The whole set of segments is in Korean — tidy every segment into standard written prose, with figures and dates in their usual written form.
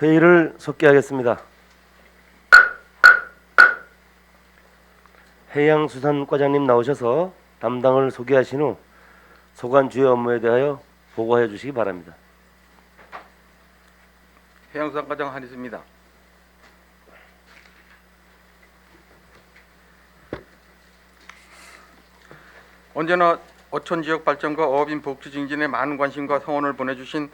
회의를 속기하겠습니다. 해양수산과장님 나오셔서 담당을 소개하신 후 소관 주요 업무에 대하여 보고해 주시기 바랍니다. 해양수산과장 한희수입니다. 언제나 어촌 지역 발전과 어업인 복지 증진에 많은 관심과 성원을 보내주신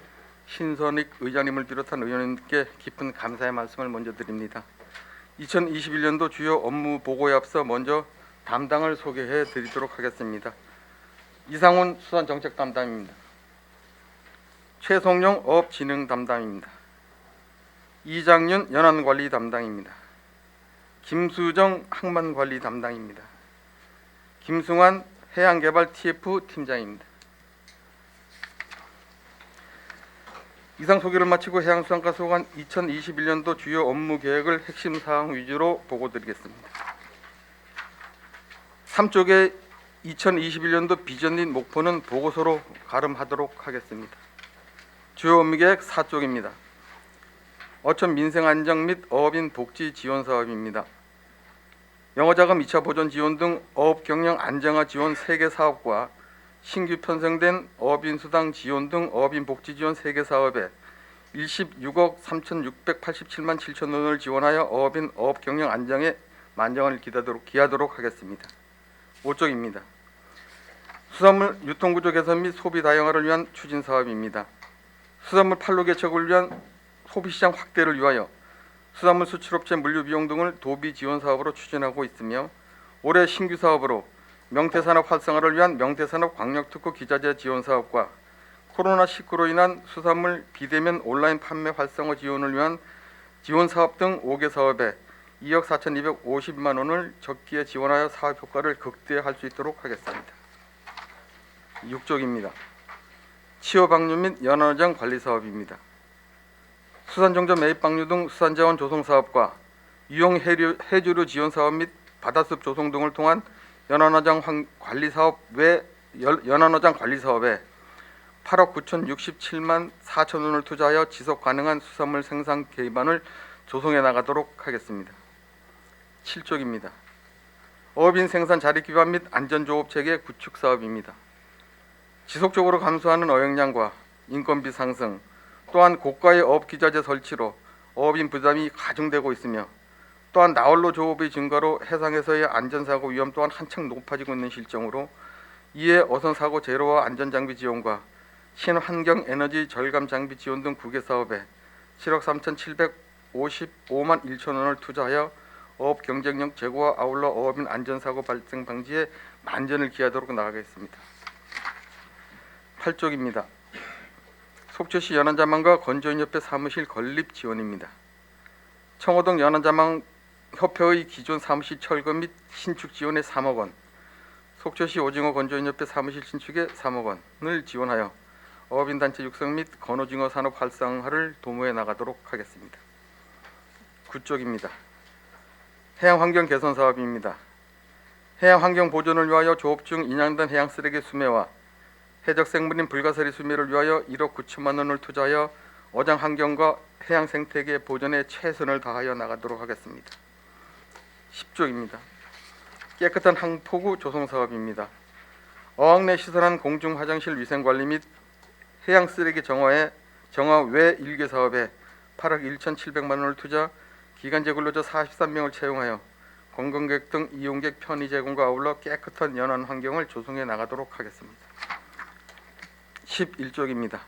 신선익 의장님을 비롯한 의원님께 깊은 감사의 말씀을 먼저 드립니다. 2021년도 주요 업무 보고에 앞서 먼저 담당을 소개해 드리도록 하겠습니다. 이상훈 수산정책 담당입니다. 최송용 어업진흥 담당입니다. 이장윤 연안관리 담당입니다. 김수정 항만관리 담당입니다. 김승환 해양개발 TF 팀장입니다. 이상 소개를 마치고 해양수산과 소관 2021년도 주요 업무 계획을 핵심 사항 위주로 보고드리겠습니다. 3쪽의 2021년도 비전 및 목표는 보고서로 가름하도록 하겠습니다. 주요 업무 계획 4쪽입니다. 어촌 민생 안정 및 어업인 복지 지원 사업입니다. 영어자금 2차 보전 지원 등 어업 경영 안정화 지원 3개 사업과 신규 편성된 어업인 수당 지원 등 어업인 복지 지원 3개 사업에 16억 3,687만 7천 원을 지원하여 어업인 어업 경영 안정에 만장을 기하도록 하겠습니다. 5쪽입니다. 수산물 유통구조 개선 및 소비 다양화를 위한 추진 사업입니다. 수산물 판로 개척을 위한 소비시장 확대를 위하여 수산물 수출업체 물류 비용 등을 도비 지원 사업으로 추진하고 있으며 올해 신규 사업으로 명태산업 활성화를 위한 명태산업 광역특구 기자재 지원 사업과 코로나19로 인한 수산물 비대면 온라인 판매 활성화 지원을 위한 지원 사업 등 5개 사업에 2억 4,250만 원을 적기에 지원하여 사업 효과를 극대화할 수 있도록 하겠습니다. 6쪽입니다. 취업방류 및 연안어장 관리 사업입니다. 수산종자 매입 방류 등 수산자원 조성 사업과 유용 해조류 지원 사업 및 바다습 조성 등을 통한 연안어장 관리 사업에 8억 9,067만 4천 원을 투자하여 지속 가능한 수산물 생산 기반을 조성해 나가도록 하겠습니다. 7쪽입니다. 어업인 생산 자리 기반 및 안전조업 체계 구축 사업입니다. 지속적으로 감소하는 어획량과 인건비 상승, 또한 고가의 어업 기자재 설치로 어업인 부담이 가중되고 있으며 또한 나홀로 조업의 증가로 해상에서의 안전사고 위험 또한 한층 높아지고 있는 실정으로 이에 어선 사고 제로와 안전장비 지원과 신환경 에너지 절감 장비 지원 등 9개 사업에 7억 3,755만 1천 원을 투자하여 어업 경쟁력 제고와 아울러 어업인 안전사고 발생 방지에 만전을 기하도록 나가겠습니다. 8쪽입니다. 속초시 연안자망과 건조인협회 사무실 건립 지원입니다. 청호동 연안자망협회의 기존 사무실 철거 및 신축 지원에 3억 원, 속초시 오징어 건조인협회 사무실 신축에 3억 원을 지원하여 어업인단체 육성 및 건오징어 산업 활성화를 도모해 나가도록 하겠습니다. 9쪽입니다. 해양환경 개선 사업입니다. 해양환경 보존을 위하여 조업 중 인양된 해양쓰레기 수매와 해적생물인 불가사리 수매를 위하여 1억 9천만 원을 투자하여 어장 환경과 해양 생태계 보존에 최선을 다하여 나가도록 하겠습니다. 10쪽입니다. 깨끗한 항포구 조성 사업입니다. 어항 내 시설한 공중 화장실 위생 관리 및 해양 쓰레기 정화 외 1개 사업에 8억 1,700만 원을 투자 기간제 근로자 43명을 채용하여 관광객 등 이용객 편의 제공과 아울러 깨끗한 연안 환경을 조성해 나가도록 하겠습니다. 11쪽입니다.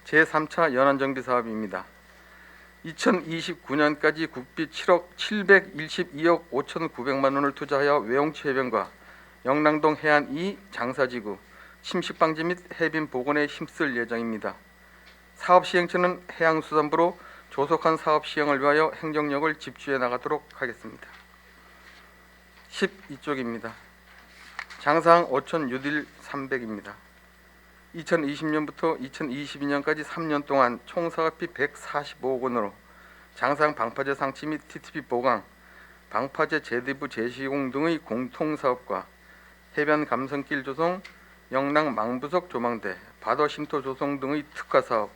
제3차 연안정비 사업입니다. 2029년까지 국비 712억 5,900만 원을 투자하여 외용치 해변과 영랑동 해안 2 장사지구 침식방지 및 해빈 복원에 힘쓸 예정입니다. 사업 시행처는 해양수산부로 조속한 사업 시행을 위하여 행정력을 집중해 나가도록 하겠습니다. 12쪽입니다. 장사항 어촌 뉴딜 300입니다. 2020년부터 2022년까지 3년 동안 총 사업비 145억 원으로 장사항 방파제 상치 및 TTP 보강, 방파제 재대부 재시공 등의 공통사업과 해변 감성길 조성, 영랑 망부석 조망대, 바다 쉼터 조성 등의 특화사업,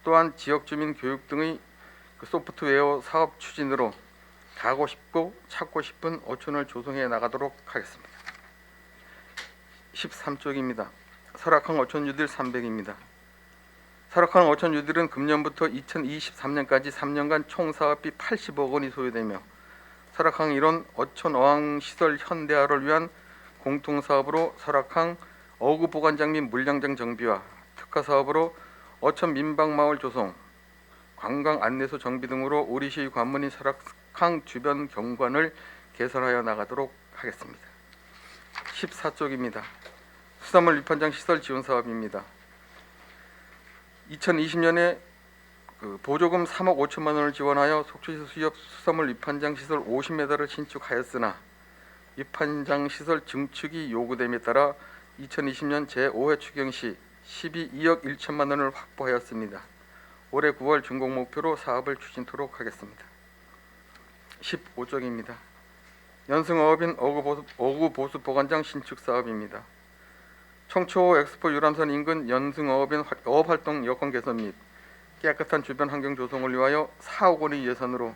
또한 지역주민 교육 등의 소프트웨어 사업 추진으로 가고 싶고 찾고 싶은 어촌을 조성해 나가도록 하겠습니다. 13쪽입니다. 설악항 어촌 뉴딜 300입니다. 설악항 어촌 뉴딜은 금년부터 2023년까지 3년간 총 사업비 80억 원이 소요되며 설악항 일원 어촌 어항 시설 현대화를 위한 공통 사업으로 설악항 어구 보관장 및 물량장 정비와 특화 사업으로 어촌 민박마을 조성, 관광 안내소 정비 등으로 우리시 관문인 설악항 주변 경관을 개선하여 나가도록 하겠습니다. 14쪽입니다. 수산물 위판장 시설 지원 사업입니다. 2020년에 보조금 3억 5천만 원을 지원하여 속초시 수협 수산물 위판장 시설 50m를 신축하였으나 위판장 시설 증축이 요구됨에 따라 2020년 제5회 추경 시 12억 1천만 원을 확보하였습니다. 올해 9월 준공 목표로 사업을 추진토록 하겠습니다. 15쪽입니다. 연승어업인 어구보수 보관장 신축 사업입니다. 청초 엑스포 유람선 인근 연승어업인 어업활동 여건 개선 및 깨끗한 주변 환경 조성을 위하여 4억 원의 예산으로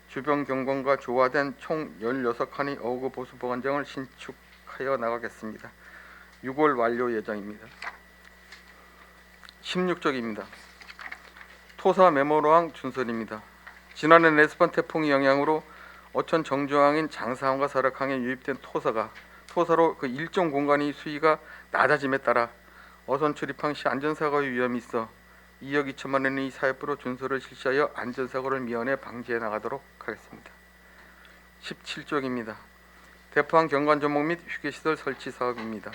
주변 경관과 조화된 총 16칸의 어구보수 보관장을 신축하여 나가겠습니다. 6월 완료 예정입니다. 16쪽입니다. 토사 메모로항 준설입니다. 지난해 네스판 태풍의 영향으로 어촌 정조항인 장사항과 설악항에 유입된 토사로 그 일정 공간의 수위가 낮아짐에 따라 어선 출입항 시 안전사고의 위험이 있어 2억 2천만 원의 사업부로 준설을 실시하여 안전사고를 미연에 방지해 나가도록 하겠습니다. 17쪽입니다. 대포항 경관조목 및 휴게시설 설치 사업입니다.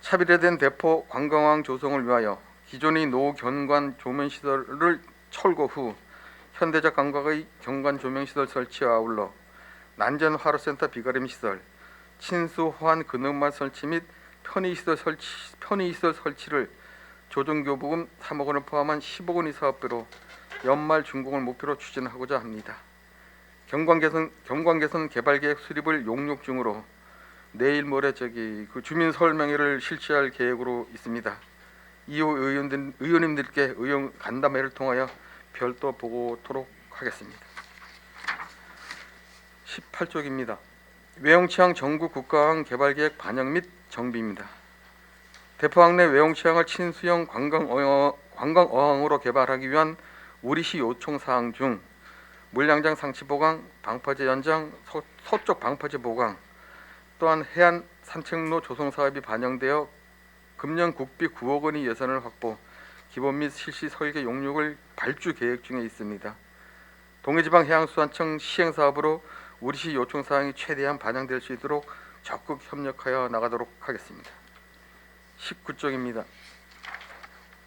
차별화된 대포 관광항 조성을 위하여 기존의 노경관 조명시설을 철거 후 현대적 감각의 경관 조명시설 설치와 아울러 난전 화로센터 비가림 시설, 친수 호환 근음말 설치 및 편의시설 설치를 조정교부금 3억 원을 포함한 10억 원의 사업비로 연말 준공을 목표로 추진하고자 합니다. 경관 개선 개발계획 수립을 용역 중으로 내일 모레 주민 설명회를 실시할 계획으로 있습니다. 이후 의원님들께 의원 간담회를 통하여 별도 보고토록 하겠습니다. 18쪽입니다. 외용치항 전국 국가항 개발계획 반영 및 정비입니다. 대포항 내 외용치항을 친수형 관광어항으로 개발하기 위한 우리시 요청 사항 중 물량장 상치 보강, 방파제 연장, 서쪽 방파제 보강, 또한 해안 산책로 조성 사업이 반영되어 금년 국비 9억 원의 예산을 확보, 기본 및 실시 설계 용역을 발주 계획 중에 있습니다. 동해지방해양수산청 시행 사업으로 우리시 요청 사항이 최대한 반영될 수 있도록 적극 협력하여 나가도록 하겠습니다. 19쪽입니다.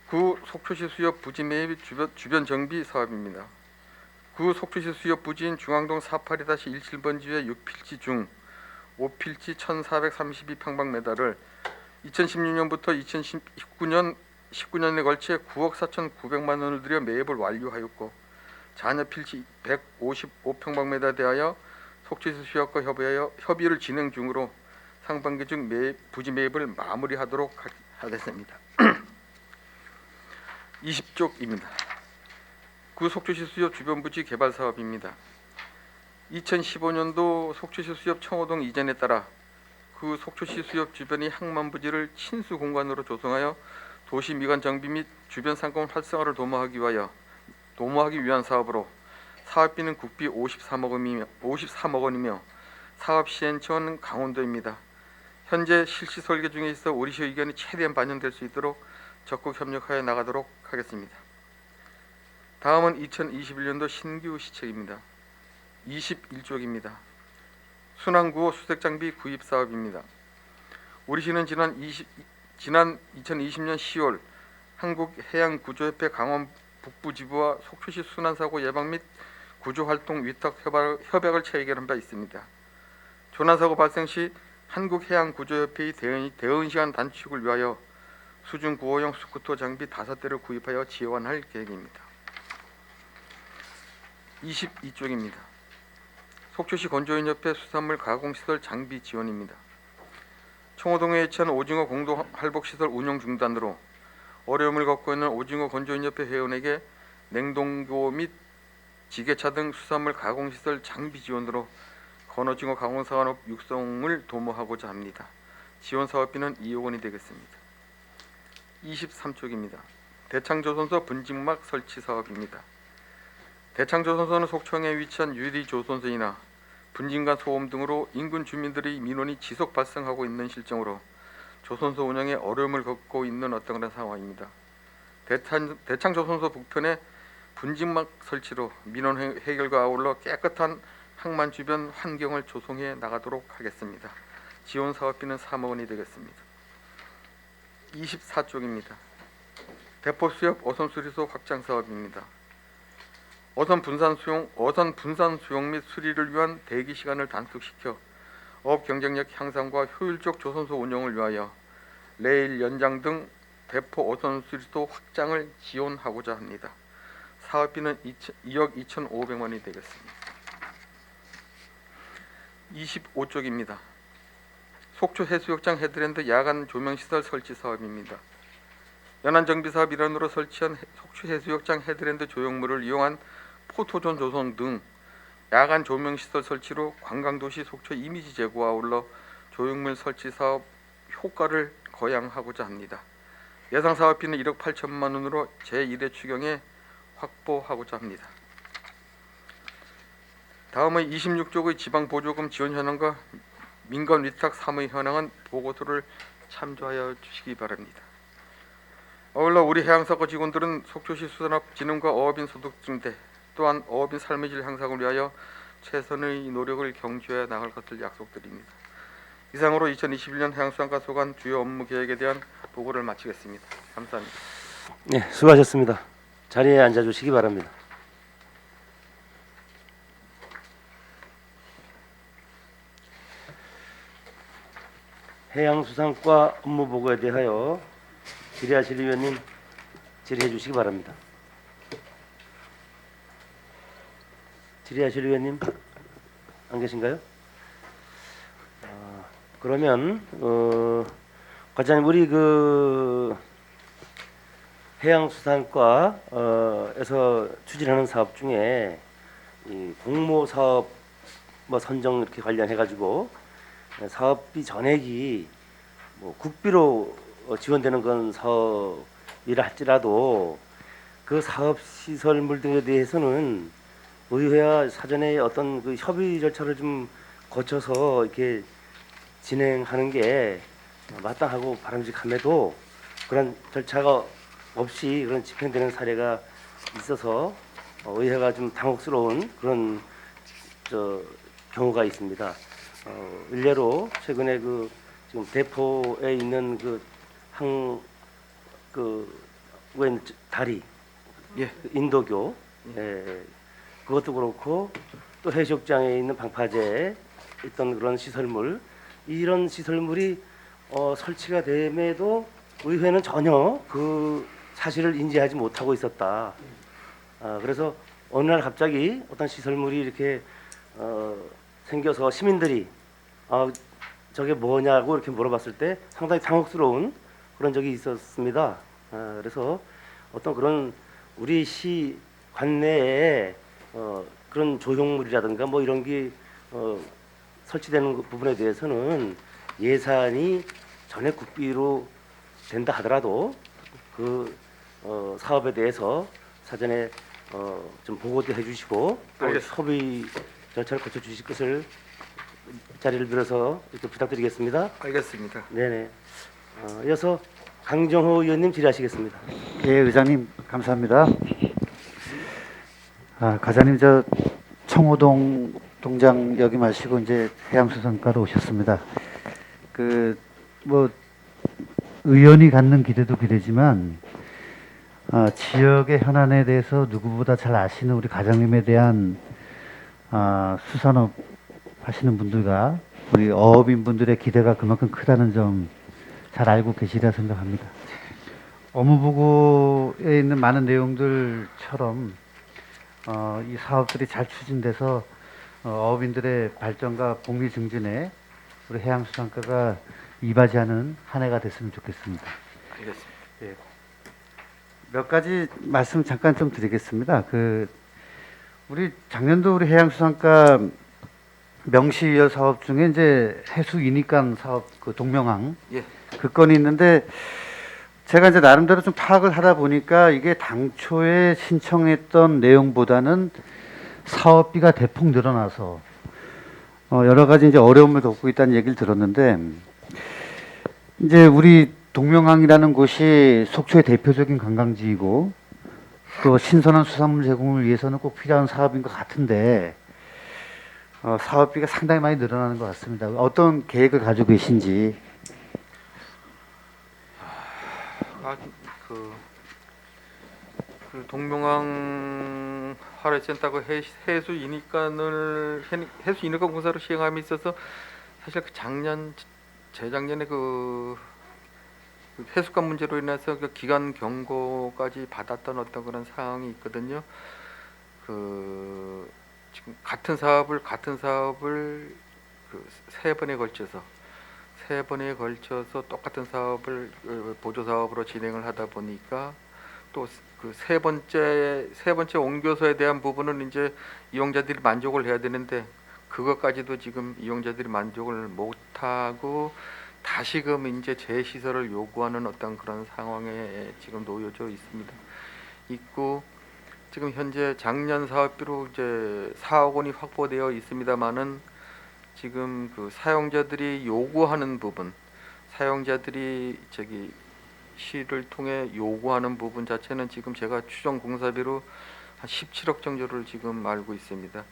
구 속초시 수협 부지 매입 주변 정비 사업입니다. 구 속초시 수협 부지인 중앙동 482-17번지의 6필지 중 5필지 1432평방미터를 2016년부터 2019년에 걸쳐 9억 4,900만 원을 들여 매입을 완료하였고 잔여 필지 155평방미터 대하여 속초시 수협과 협의를 진행 중으로 상반기 중 부지 매입을 마무리하도록 하겠습니다. 20쪽입니다. 구 속초시 수협 주변 부지 개발 사업입니다. 2015년도 속초시 수협 청호동 이전에 따라 그 속초시 수협 주변의 항만 부지를 친수 공간으로 조성하여 도시 미관 정비 및 주변 상권 활성화를 도모하기 위한 사업으로 사업비는 국비 53억 원이며 사업 시행처는 강원도입니다. 현재 실시 설계 중에 있어 우리시 의견이 최대한 반영될 수 있도록 적극 협력하여 나가도록 하겠습니다. 다음은 2021년도 신규 시책입니다. 21쪽입니다. 순환구호 수색장비 구입 사업입니다. 우리시는 지난 2020년 10월 한국해양구조협회 강원 북부지부와 속초시 순환사고 예방 및 구조활동 위탁 협약을 체결한 바 있습니다. 조난사고 발생 시 한국해양구조협회의 대응시간 단축을 위하여 수중 구호용 스쿠터 장비 5대를 구입하여 지원할 계획입니다. 22쪽입니다. 속초시 건조인협회 수산물 가공시설 장비 지원입니다. 청호동에 위치한 오징어 공동 할복시설 운영 중단으로 어려움을 겪고 있는 오징어 건조인협회 회원에게 냉동고 및 지게차 등 수산물 가공시설 장비 지원으로 건어징어 가공산업 육성을 도모하고자 합니다. 지원 사업비는 2억 원이 되겠습니다. 23쪽입니다. 대창조선소 분직막 설치 사업입니다. 대창조선소는 속초에 위치한 유리조선소이나 분진간 소음 등으로 인근 주민들의 민원이 지속 발생하고 있는 실정으로 조선소 운영에 어려움을 겪고 있는 어떤 그런 상황입니다. 대창조선소 북편에 분직막 설치로 민원 해결과 아울러 깨끗한 항만 주변 환경을 조성해 나가도록 하겠습니다. 지원 사업비는 3억 원이 되겠습니다. 24쪽입니다. 대포 수협 어선 수리소 확장 사업입니다. 어선 분산 수용 및 수리를 위한 대기 시간을 단축시켜 업 경쟁력 향상과 효율적 조선소 운영을 위하여 레일 연장 등 대포 어선 수리소 확장을 지원하고자 합니다. 사업비는 2억 2,500만원이 되겠습니다. 25쪽입니다. 속초 해수욕장 헤드랜드 야간 조명시설 설치 사업입니다. 연안정비사업 일환으로 설치한 속초 해수욕장 헤드랜드 조형물을 이용한 포토존 조성 등 야간 조명시설 설치로 관광도시 속초 이미지 제고와 아울러 조형물 설치 사업 효과를 거양하고자 합니다. 예상 사업비는 1억 8천만 원으로 제1회 추경에 확보하고자 합니다. 다음은 26쪽의 지방보조금 지원 현황과 민간 위탁 사무의 현황은 보고서를 참조하여 주시기 바랍니다. 아울러 우리 해양사고 직원들은 속초시 수산업진흥과 어업인 소득 증대 또한 어업인 삶의 질 향상을 위하여 최선의 노력을 경주해 나갈 것을 약속드립니다. 이상으로 2021년 해양수산과 소관 주요 업무 계획에 대한 보고를 마치겠습니다. 감사합니다. 네, 수고하셨습니다. 자리에 앉아주시기 바랍니다. 해양수산과 업무 보고에 대하여 질의하실 위원님 질의해 주시기 바랍니다. 질의하실 위원님 안 계신가요? 그러면 과장님 우리 그 해양수산과에서 추진하는 사업 중에 이 공모 사업 뭐 선정 이렇게 관련해 가지고 사업비 전액이 뭐 국비로 지원되는 건 사업이라 할지라도 그 사업 시설물 등에 대해서는 의회와 사전에 어떤 그 협의 절차를 좀 거쳐서 이렇게 진행하는 게 마땅하고 바람직함에도 그런 절차가 없이 그런 집행되는 사례가 있어서 의회가 좀 당혹스러운 그런 경우가 있습니다. 일례로 최근에 그 지금 대포에 있는 웬 다리, 예. 인도교, 그것도 그렇고 또 해수욕장에 있는 방파제에 있던 그런 시설물, 이런 시설물이 설치가 됨에도 의회는 전혀 그 사실을 인지하지 못하고 있었다. 그래서 어느 날 갑자기 어떤 시설물이 이렇게 생겨서 시민들이 저게 뭐냐고 이렇게 물어봤을 때 상당히 당혹스러운 그런 적이 있었습니다. 그래서 어떤 그런 우리 시 관내에 그런 조형물이라든가 뭐 이런 게 설치되는 부분에 대해서는 예산이 전액 국비로 된다 하더라도 그 사업에 대해서 사전에 좀 보고도 해주시고 또 알겠습니다. 협의 절차를 거쳐 주실 것을 자리를 빌어서 이렇게 부탁드리겠습니다. 알겠습니다. 네네. 이어서 강정호 의원님 질의하시겠습니다. 예, 의장님 감사합니다. 과장님 저 청호동 동장 역임하시고 이제 해양수산과로 오셨습니다. 그 뭐 의원이 갖는 기대도 기대지만 지역의 현안에 대해서 누구보다 잘 아시는 우리 과장님에 대한 수산업 하시는 분들과 우리 어업인 분들의 기대가 그만큼 크다는 점 잘 알고 계시리라 생각합니다. 업무보고에 있는 많은 내용들처럼 이 사업들이 잘 추진돼서 어업인들의 발전과 복리 증진에 우리 해양수산과가 이바지하는 한 해가 됐으면 좋겠습니다. 알겠습니다. 몇 가지 말씀 잠깐 좀 드리겠습니다. 우리 작년도 우리 해양수산과 명시이어 사업 중에 이제 해수 이니깐 사업 그 동명항 예. 그 건이 있는데 제가 이제 나름대로 좀 파악을 하다 보니까 이게 당초에 신청했던 내용보다는 사업비가 대폭 늘어나서 여러 가지 이제 어려움을 겪고 있다는 얘기를 들었는데 이제 우리 동명항이라는 곳이 속초의 대표적인 관광지이고 또 신선한 수산물 제공을 위해서는 꼭 필요한 사업인 것 같은데 사업비가 상당히 많이 늘어나는 것 같습니다. 어떤 계획을 가지고 계신지. 그 동명항 활활센터가 해수 이니간을 해수 이니간 공사로 시행함에 있어서 사실 그 재작년에 그 해수관 문제로 인해서 그 기간 경고까지 받았던 어떤 그런 상황이 있거든요. 그 지금 같은 사업을 그 세 번에 걸쳐서 똑같은 사업을 보조 사업으로 진행을 하다 보니까 또 그 세 번째 옹교소에 대한 부분은 이제 이용자들이 만족을 해야 되는데 그것까지도 지금 이용자들이 만족을 못하고 다시금 이제 재시설을 요구하는 어떤 그런 상황에 지금 놓여져 있고 지금 현재 작년 사업비로 이제 4억 원이 확보되어 있습니다만은 지금 그 사용자들이 요구하는 부분, 사용자들이 시를 통해 요구하는 부분 자체는 지금 제가 추정 공사비로 한 17억 정도를 지금 알고 있습니다.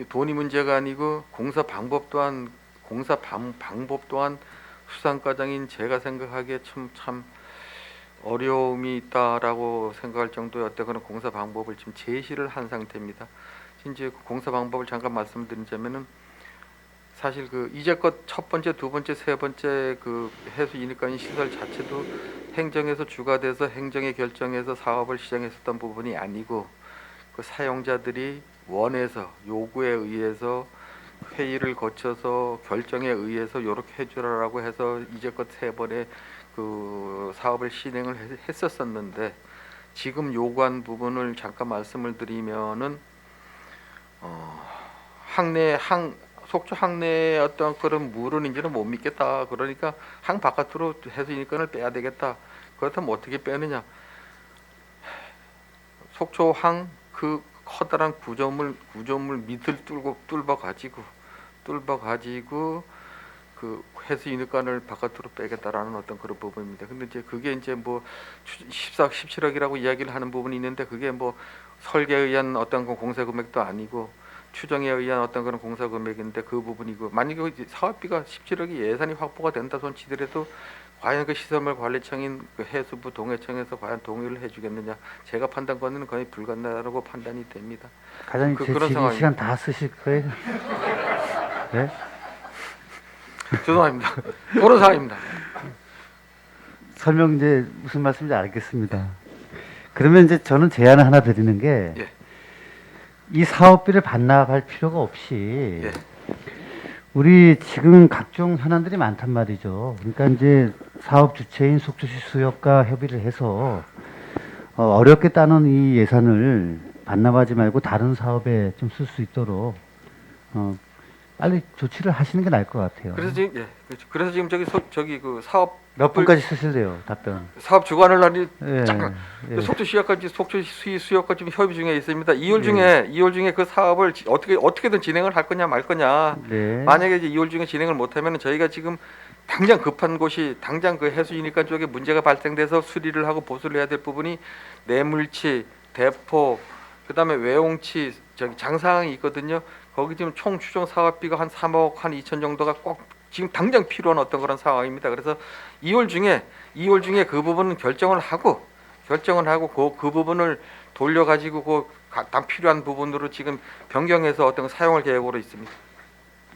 돈이 문제가 아니고 공사 방법 또한 수산과장인 제가 생각하기에 참 어려움이 있다라고 생각할 정도의 어떤 그런 공사 방법을 지금 제시를 한 상태입니다. 이제 그 공사 방법을 잠깐 말씀드리자면은 사실 그 이제껏 첫 번째, 두 번째, 세 번째 그 해수 이니간 시설 자체도 행정에서 주가돼서 행정의 결정에서 사업을 시작했었던 부분이 아니고 그 사용자들이 원해서 요구에 의해서 회의를 거쳐서 결정에 의해서 이렇게 해주라라고 해서 이제껏 세 번의 그 사업을 진행을 했었었는데 지금 요구한 부분을 잠깐 말씀을 드리면은 속초 항내의 어떤 그런 물은 이제는 못 믿겠다. 그러니까 항 바깥으로 해수 인권을 빼야 되겠다. 그렇다면 어떻게 빼느냐? 속초 항 그 커다란 구조물 밑을 뚫어 가지고 그 해수 인권을 바깥으로 빼겠다라는 어떤 그런 부분입니다. 근데 이제 그게 이제 뭐 17억이라고 이야기를 하는 부분이 있는데 그게 뭐 설계에 의한 어떤 공사 금액도 아니고 추정에 의한 어떤 그런 공사 금액인데 그 부분이고 만약에 사업비가 17억이 예산이 확보가 된다 손치더라도 과연 그 시설물 관리청인 그 해수부 동해청에서 과연 동의를 해주겠느냐 제가 판단권은 거의 불가능하다고 판단이 됩니다. 과장님 제 그런 질의 상황입니다. 시간 다 쓰실 거예요? 네? 죄송합니다. 그런 상황입니다. 설명 이제 무슨 말씀인지 알겠습니다. 그러면 이제 저는 제안을 하나 드리는 게 예. 이 사업비를 반납할 필요가 없이 예. 우리 지금 각종 현안들이 많단 말이죠. 그러니까 이제 사업 주체인 속초시 수협과 협의를 해서 어렵게 따는 이 예산을 반납하지 말고 다른 사업에 좀 쓸 수 있도록 빨리 조치를 하시는 게 나을 것 같아요. 그래서 지금 그 사업 몇 분까지 쓰실래요? 답변. 사업 주관을 하니 예, 잠깐 예. 속초시 수협과 지금 협의 중에 있습니다. 2월 중에 그 사업을 어떻게든 진행을 할 거냐 말 거냐. 네. 만약에 이제 2월 중에 진행을 못하면 저희가 지금 당장 급한 곳이 당장 그 해수이니까 쪽에 문제가 발생돼서 수리를 하고 보수를 해야 될 부분이 내물치, 대포, 그다음에 외홍치 장사항이 있거든요. 거기 지금 총 추정 사업비가 한 3억 한 2천 정도가 꼭 지금 당장 필요한 어떤 그런 상황입니다. 그래서 2월 중에 그 부분은 결정을 하고 그 부분을 돌려 가지고 그 필요한 부분으로 지금 변경해서 어떤 사용할 계획으로 있습니다.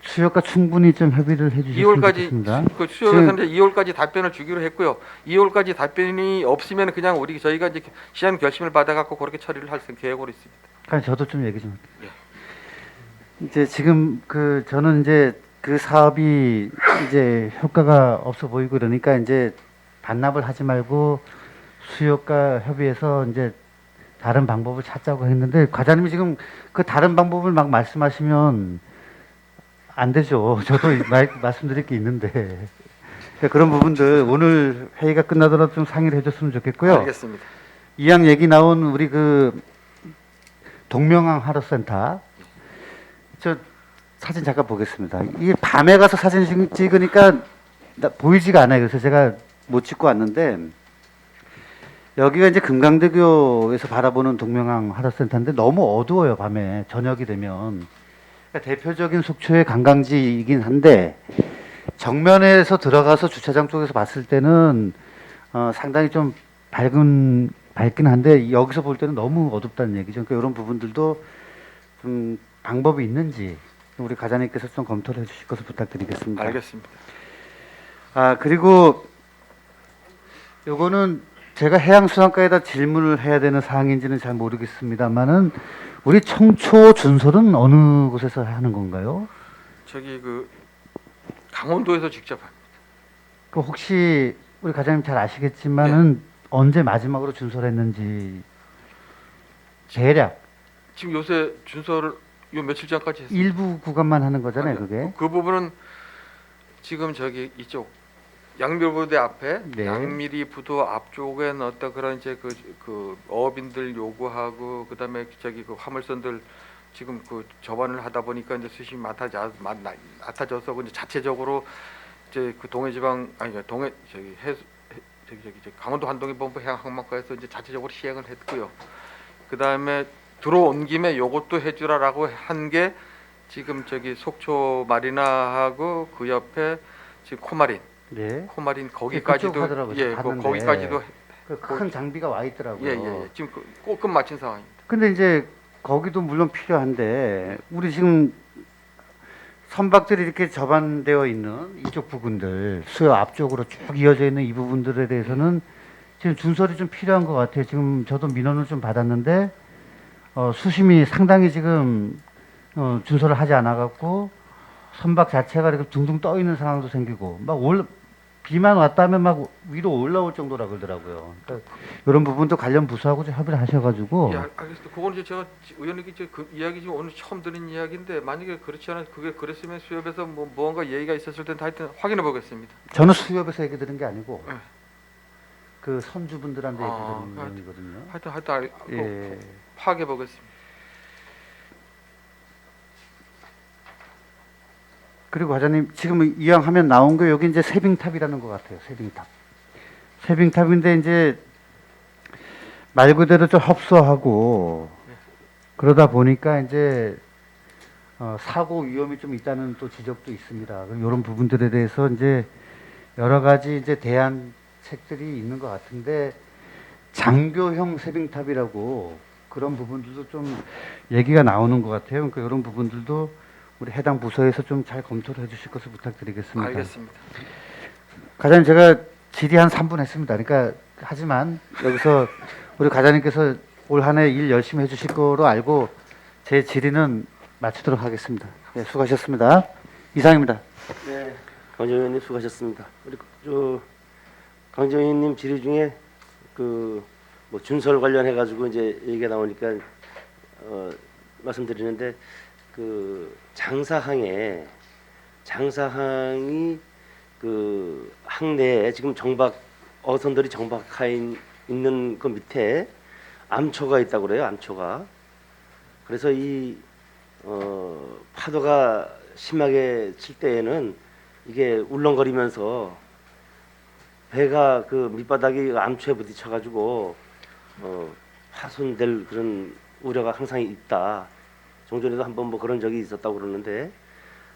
수협과 충분히 좀 협의를 해주셨으면 좋겠습니다. 2월까지 그 수협에서 이제 2월까지 답변을 주기로 했고요. 2월까지 답변이 없으면 그냥 저희가 이제 시장 결심을 받아갖고 그렇게 처리를 할 계획으로 있습니다. 그럼 저도 좀 얘기 좀 할게요. 예. 이제 지금 저는 이제 그 사업이 이제 효과가 없어 보이고 그러니까 이제 반납을 하지 말고 수협과 협의해서 이제 다른 방법을 찾자고 했는데 과장님이 지금 그 다른 방법을 막 말씀하시면 안 되죠. 저도 말씀드릴 게 있는데 그러니까 그런 부분들 오늘 회의가 끝나더라도 좀 상의를 해줬으면 좋겠고요. 알겠습니다. 이왕 얘기 나온 우리 그 동명항 하루센터 저 사진 잠깐 보겠습니다. 이게 밤에 가서 사진 찍으니까 보이지가 않아요. 그래서 제가 못 찍고 왔는데 여기가 이제 금강대교에서 바라보는 동명항 하루센터인데 너무 어두워요. 밤에 저녁이 되면 그러니까 대표적인 속초의 관광지이긴 한데 정면에서 들어가서 주차장 쪽에서 봤을 때는 상당히 좀 밝긴 한데 여기서 볼 때는 너무 어둡다는 얘기죠. 그러니까 이런 부분들도 좀 방법이 있는지 우리 과장님께서 좀 검토를 해주실 것을 부탁드리겠습니다. 알겠습니다. 그리고 요거는 제가 해양수산과에다 질문을 해야 되는 사항인지는 잘 모르겠습니다만은 우리 청초 준설은 어느 곳에서 하는 건가요? 저기 그 강원도에서 직접 합니다. 그 혹시 우리 과장님 잘 아시겠지만은 언제 마지막으로 준설했는지 대략 지금 요새 준설을 요 며칠 전까지 했습니다. 일부 구간만 하는 거잖아요, 아니요. 그게. 그 부분은 지금 저기 이쪽 양미부대 앞에 네. 양미리 부도 앞쪽에 넣었다 그런 이제 그 어업인들 요구하고 그다음에 저기 그 화물선들 지금 그 접안을 하다 보니까 이제 수심이 낮아져서 이제 자체적으로 이제 그 동해지방 아니 동해 저기 해수 저기 강원도 한동해본부 해양항만과에서 이제 자체적으로 시행을 했고요. 그다음에 들어온 김에 요것도 해주라라고 한 게 지금 저기 속초 마리나하고 그 옆에 지금 코마린 네. 코마린 그쪽 거기까지도 하더라고요. 예, 봤는데. 거기까지도 그 큰 장비가 와 있더라고요. 예. 지금 꼭 끝마친 상황입니다. 근데 이제 거기도 물론 필요한데 우리 지금 선박들이 이렇게 접안되어 있는 이쪽 부분들 수요 앞쪽으로 쭉 이어져 있는 이 부분들에 대해서는 지금 준설이 좀 필요한 것 같아요. 지금 저도 민원을 좀 받았는데 수심이 상당히 지금 준설을 하지 않아 갖고 선박 자체가 이렇게 둥둥 떠 있는 상황도 생기고 막 비만 왔다면 막 위로 올라올 정도라 그러더라고요. 그러니까 이런 부분도 관련 부서하고 좀 협의를 하셔가지고 예, 알겠습니다. 그거는 이제 제가 의원님께 이제 그 이야기 지금 오늘 처음 들은 이야기인데 만약에 그렇지 않아 그게 그랬으면 수협에서 무언가 예의가 있었을 텐데 하여튼 확인해 보겠습니다. 저는 수협에서 얘기 들은 게 아니고 네. 그 선주분들한테 얘기 들은 하여튼- 내용이거든요. 하여튼 예. 파악해 보겠습니다. 그리고 과장님 지금 이왕 하면 나온 거 여기 이제 세빙탑이라는 것 같아요. 세빙탑. 세빙탑인데 이제 말 그대로 좀 협소하고 그러다 보니까 이제 사고 위험이 좀 있다는 또 지적도 있습니다. 이런 부분들에 대해서 이제 여러 가지 이제 대안책들이 있는 것 같은데 장교형 세빙탑이라고 그런 부분들도 좀 얘기가 나오는 것 같아요. 그러니까 이런 부분들도 우리 해당 부서에서 좀 잘 검토를 해주실 것을 부탁드리겠습니다. 알겠습니다. 과장님 제가 질의 한 3분 했습니다. 그러니까 하지만 여기서 우리 과장님께서 올 한 해 일 열심히 해주실 거로 알고 제 질의는 마치도록 하겠습니다. 네, 수고하셨습니다. 이상입니다. 네, 강정 의원님 수고하셨습니다. 그리고 강정 의원님 질의 중에 그 뭐 준설 관련해 가지고 이제 얘기가 나오니까 말씀드리는데 그 장사항이 그 항내에 지금 어선들이 정박하 있는 그 밑에 암초가 있다고 그래요. 암초가. 그래서 이 파도가 심하게 칠 때에는 이게 울렁거리면서 배가 그 밑바닥이 암초에 부딪혀가지고 파손될 그런 우려가 항상 있다. 종전에도 한번 뭐 그런 적이 있었다고 그러는데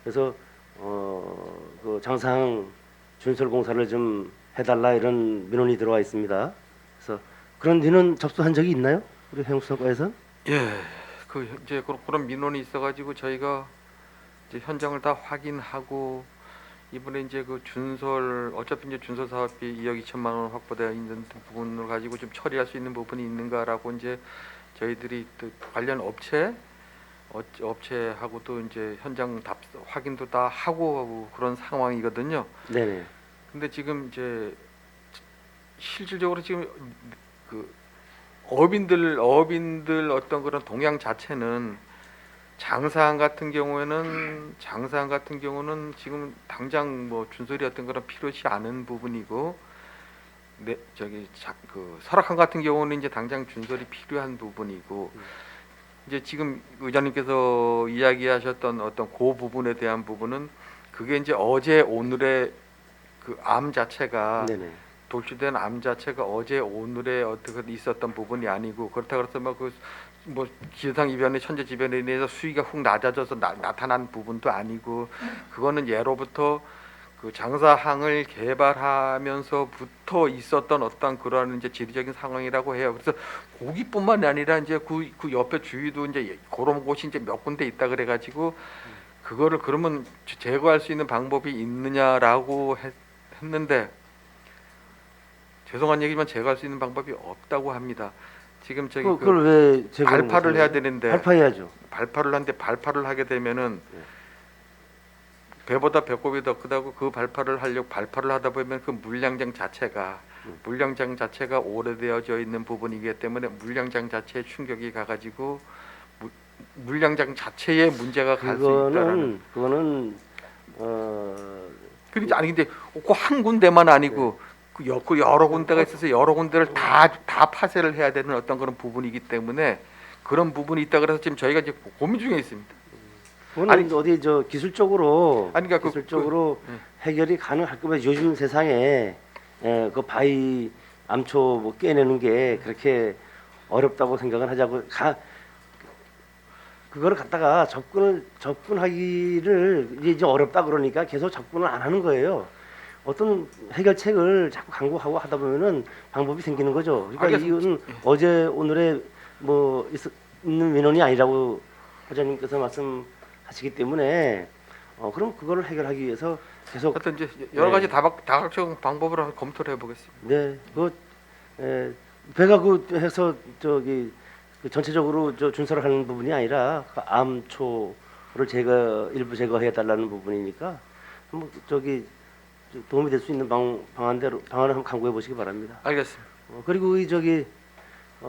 그래서 그 장상 준설 공사를 좀 해달라 이런 민원이 들어와 있습니다. 그래서 그런 민원 접수한 적이 있나요? 우리 해양수산과에서? 예, 그 이제 그런 민원이 있어가지고 저희가 이제 현장을 다 확인하고 이번에 이제 그 준설 어차피 이제 준설 사업비 2억 2천만 원 확보되어 있는 부분을 가지고 좀 처리할 수 있는 부분이 있는가라고 이제 저희들이 또 관련 업체하고도 이제 현장 확인도 다 하고 그런 상황이거든요. 네네. 근데 지금 이제 실질적으로 지금 그 어민들 어떤 그런 동향 자체는 장사항 같은 경우는 지금 당장 뭐 준설이 어떤 그런 필요치 않은 부분이고, 그 설악항 같은 경우는 이제 당장 준설이 필요한 부분이고, 이제 지금 의장님께서 이야기하셨던 어떤 그 부분에 대한 부분은 그게 이제 어제 오늘의 그 암 자체가 네네. 돌출된 암 자체가 어제 오늘에 어떻게 있었던 부분이 아니고, 그렇다 그래서 뭐 기상 이변의 천재지변에 인해서 수위가 훅 낮아져서 나타난 부분도 아니고, 그거는 예로부터 그 장사항을 개발하면서부터 있었던 어떤 그런 이제 지리적인 상황이라고 해요. 그래서 거기뿐만 아니라 이제 그 옆에 주위도 이제 그런 곳이 이제 몇 군데 있다 그래가지고, 그거를 그러면 제거할 수 있는 방법이 있느냐라고 했는데, 죄송한 얘기지만 제거할 수 있는 방법이 없다고 합니다. 지금 저기 그걸 왜 제거를 발파를 못해요? 해야 되는데, 발파해야죠. 발파를 하게 되면은 배보다 배꼽이 더 크다고, 그 발파를 하다 보면 그 물량장 자체가 오래되어져 있는 부분이기 때문에 물량장 자체에 충격이 가가지고 물량장 자체에 문제가 갈 수 있다라는. 그거는 그러니까 아니 근데 그 한 군데만 아니고 그 여러 군데가 있어서 여러 군데를 다 파쇄를 해야 되는 어떤 그런 부분이기 때문에, 그런 부분이 있다 그래서 지금 저희가 이제 고민 중에 있습니다. 그거는 어디 저 기술적으로 그러니까 기술적으로 해결이 가능할 거면 요즘 세상에 그 바위 암초 뭐 깨내는 게 그렇게 어렵다고 생각을 하자고 그거를 갖다가 접근하기를 이제 어렵다 그러니까 계속 접근을 안 하는 거예요. 어떤 해결책을 자꾸 강구하고 하다 보면은 방법이 생기는 거죠. 그러니까 알겠습니다. 이건 어제 오늘에 뭐 있는 민원이 아니라고 회장님께서 말씀하시기 때문에 그럼 그거를 해결하기 위해서 계속 하여튼 이제 여러 가지 다각적 방법으로 검토를 해보겠습니다. 네, 배가 해서 저기 그 전체적으로 준설을 하는 부분이 아니라 그 암초를 일부 제거해 달라는 부분이니까 한번 저기 도움이 될 수 있는 방안을 한번 강구해 보시기 바랍니다. 알겠습니다. 그리고 이 저기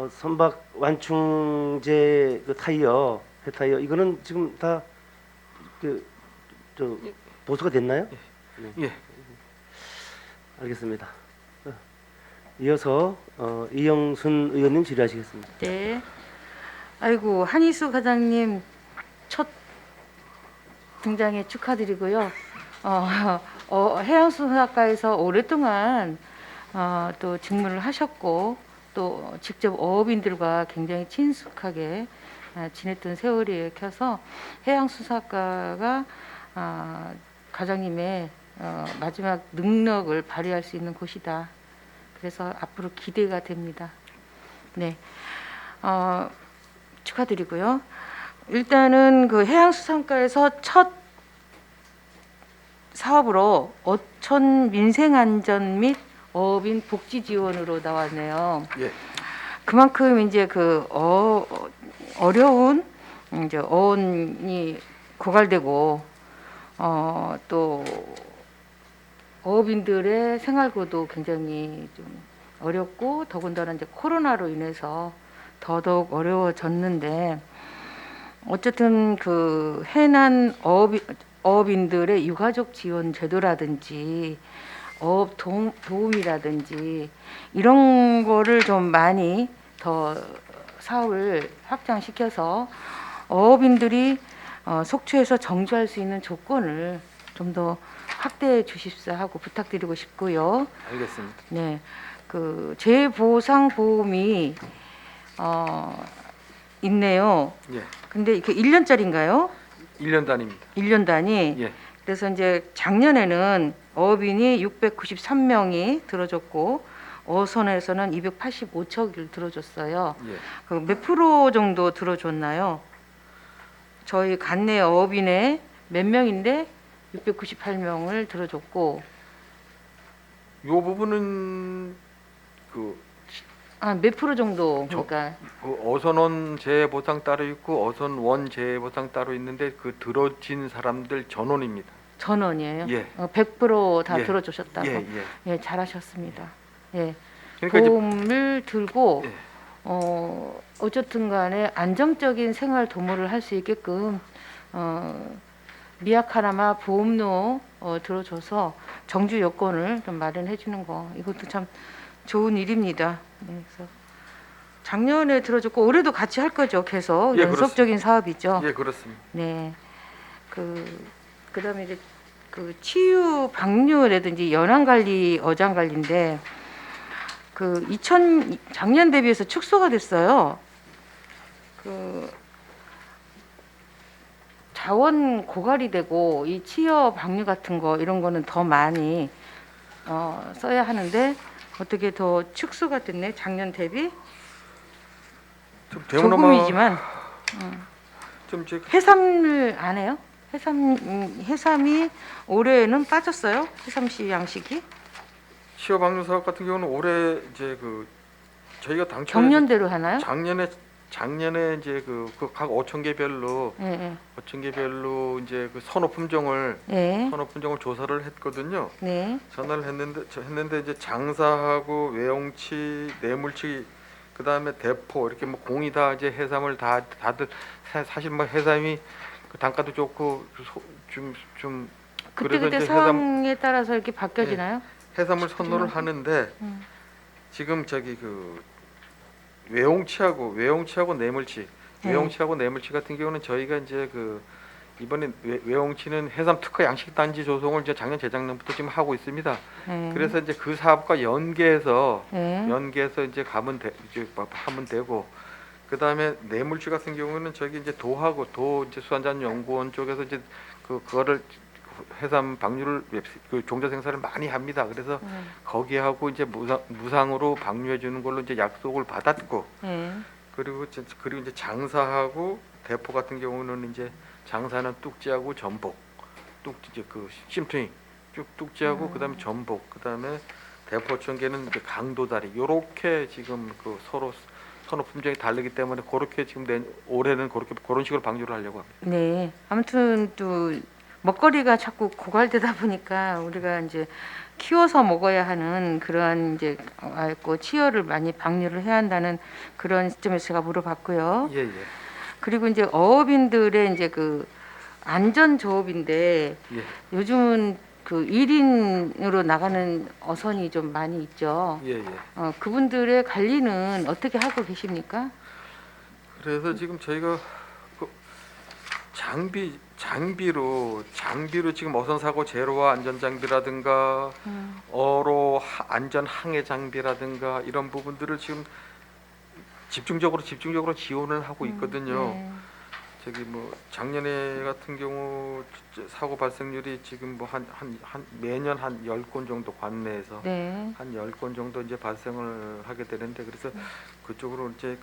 선박 완충제 그 타이어 폐타이어 이거는 지금 다 보수가 됐나요? 예. 알겠습니다. 이어서 이영순 의원님 질의하시겠습니다. 네. 아이고 한희수 과장님 첫 등장에 축하드리고요. 해양수산학과에서 오랫동안 또 직무를 하셨고 또 직접 어업인들과 굉장히 친숙하게 지냈던 세월이 켜서 해양수산학과가 과장님의 마지막 능력을 발휘할 수 있는 곳이다. 그래서 앞으로 기대가 됩니다. 네, 축하드리고요. 일단은 그 해양수산과에서 첫 사업으로 어촌 민생안전 및 어업인 복지 지원으로 나왔네요. 예. 그만큼 이제 그 어려운 이제 어원이 고갈되고 또 어업인들의 생활고도 굉장히 좀 어렵고 더군다나 이제 코로나로 인해서 더더욱 어려워졌는데, 어쨌든 그 해난 어업인들의 유가족 지원 제도라든지 어업 도움이라든지 이런 거를 좀 많이 더 사업을 확장시켜서 어업인들이 속초에서 정주할 수 있는 조건을 좀 더 확대해 주십사 하고 부탁드리고 싶고요. 알겠습니다. 네, 그 재보상 보험이 있네요. 예. 근데 이게 1년짜리인가요? 1년 단위입니다. 1년 단위. 예. 그래서 이제 작년에는 어업인이 693명이 들어줬고 어선에서는 285척을 들어줬어요. 예. 그 몇 프로 정도 들어줬나요? 저희 관내 어업인의 몇 명인데 698명을 들어줬고, 요 부분은 몇 프로 정도, 그러니까 그 어선원 재보상 따로 있고 어선원 재보상 따로 있는데 그 들어진 사람들 전원입니다. 전원이에요. 예. 100%다 예. 들어주셨다고. 예, 예. 예, 잘하셨습니다. 예. 그러니까 이제 보험을 들고 예. 어쨌든 간에 안정적인 생활 도모를 할 수 있게끔 미약하나마 보험료 들어줘서 정주 여건을 좀 마련해 주는 거, 이것도 참 좋은 일입니다. 네, 그래서 작년에 들어줬고 올해도 같이 할 거죠. 계속 예, 연속적인 사업이죠. 예, 그렇습니다. 네. 그다음에 이제 그 치유 방류라든지 연안 관리, 어장 관리인데 작년 대비해서 축소가 됐어요. 자원 고갈이 되고 이 치유 방류 같은 거 이런 거는 더 많이 써야 하는데 어떻게 더 축소가 됐네. 작년 대비 좀 조금이지만 좀 제, 해삼을 안 해요? 해삼이 올해는 빠졌어요. 해삼시 양식이 취업 방류 사업 같은 경우는 올해 이제 저희가 당초에 경년대로 하나요? 작년에 이제 각 어촌계별로 예, 예. 어촌계별로 이제 선호 품종을 예. 조사를 했거든요. 네. 전화를 했는데 이제 장사하고 외용치, 내물치, 그다음에 대포 이렇게 뭐 공이 다 이제 해삼을 다들 사실 뭐 해삼이 단가도 좋고 좀 그래서 그때 이제 상황에 따라서 이렇게 바뀌어지나요? 해삼을 선호를 하는데 지금 외용치하고 내물치, 외용치하고 내물치 같은 경우는 저희가 이제 이번에 외용치는 해삼 특화 양식 단지 조성을 이제 작년 재작년부터 지금 하고 있습니다. 네. 그래서 이제 그 사업과 연계해서 네. 이제 하면 되고, 그다음에 내물치 같은 경우는 저기 이제 도 이제 수산자연연구원 쪽에서 이제 그거를 해삼 방류를 종자 생산을 많이 합니다. 그래서 거기에 하고 이제 무상으로 방류해 주는 걸로 이제 약속을 받았고, 네. 그리고 이제 장사하고 대포 같은 경우는 이제 장사는 뚝지하고 전복, 이제 심퉁이 뚝지하고 그다음에 전복, 그다음에 대포청계는 이제 강도다리, 요렇게 지금 서로 선호 품종이 다르기 때문에 그렇게 지금 올해는 그런 식으로 방류를 하려고 합니다. 네. 아무튼 또 먹거리가 자꾸 고갈되다 보니까 우리가 이제 키워서 먹어야 하는 그러한 이제 치어를 많이 방류를 해야 한다는 그런 시점에서 제가 물어봤고요. 예, 예. 그리고 이제 어업인들의 이제 안전 조업인데 예. 요즘은 1인으로 나가는 어선이 좀 많이 있죠. 예, 예. 그분들의 관리는 어떻게 하고 계십니까? 그래서 지금 저희가 장비로 지금 어선 사고 제로와 안전 장비라든가 어로 안전 항해 장비라든가 이런 부분들을 지금 집중적으로 지원을 하고 있거든요. 네. 저기 뭐 작년에 같은 경우 사고 발생률이 지금 뭐 매년 한 10건 정도 관내에서 네. 한 10건 정도 이제 발생을 하게 되는데, 그래서 그쪽으로 이제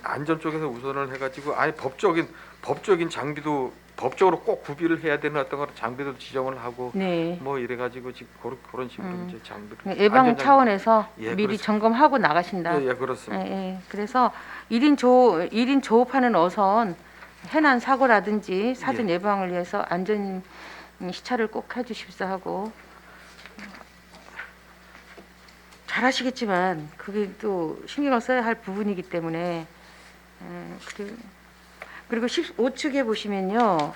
안전 쪽에서 우선을 해가지고 아예 법적인 장비도 법적으로 꼭 구비를 해야 되는 어떤 그런 장비도 지정을 하고 네. 뭐 이래가지고 지금 그런 식으로 이제 장비를 예방 안전 장비- 차원에서 예, 미리 그렇습니다. 점검하고 나가신다. 예, 그렇습니다. 예, 예. 그래서 1인 조업하는 어선 해난 사고라든지 사전 예. 예방을 위해서 안전 시찰을 꼭 해주십사 하고, 잘하시겠지만 그게 또 신경을 써야 할 부분이기 때문에 그리고 15축에 보시면요,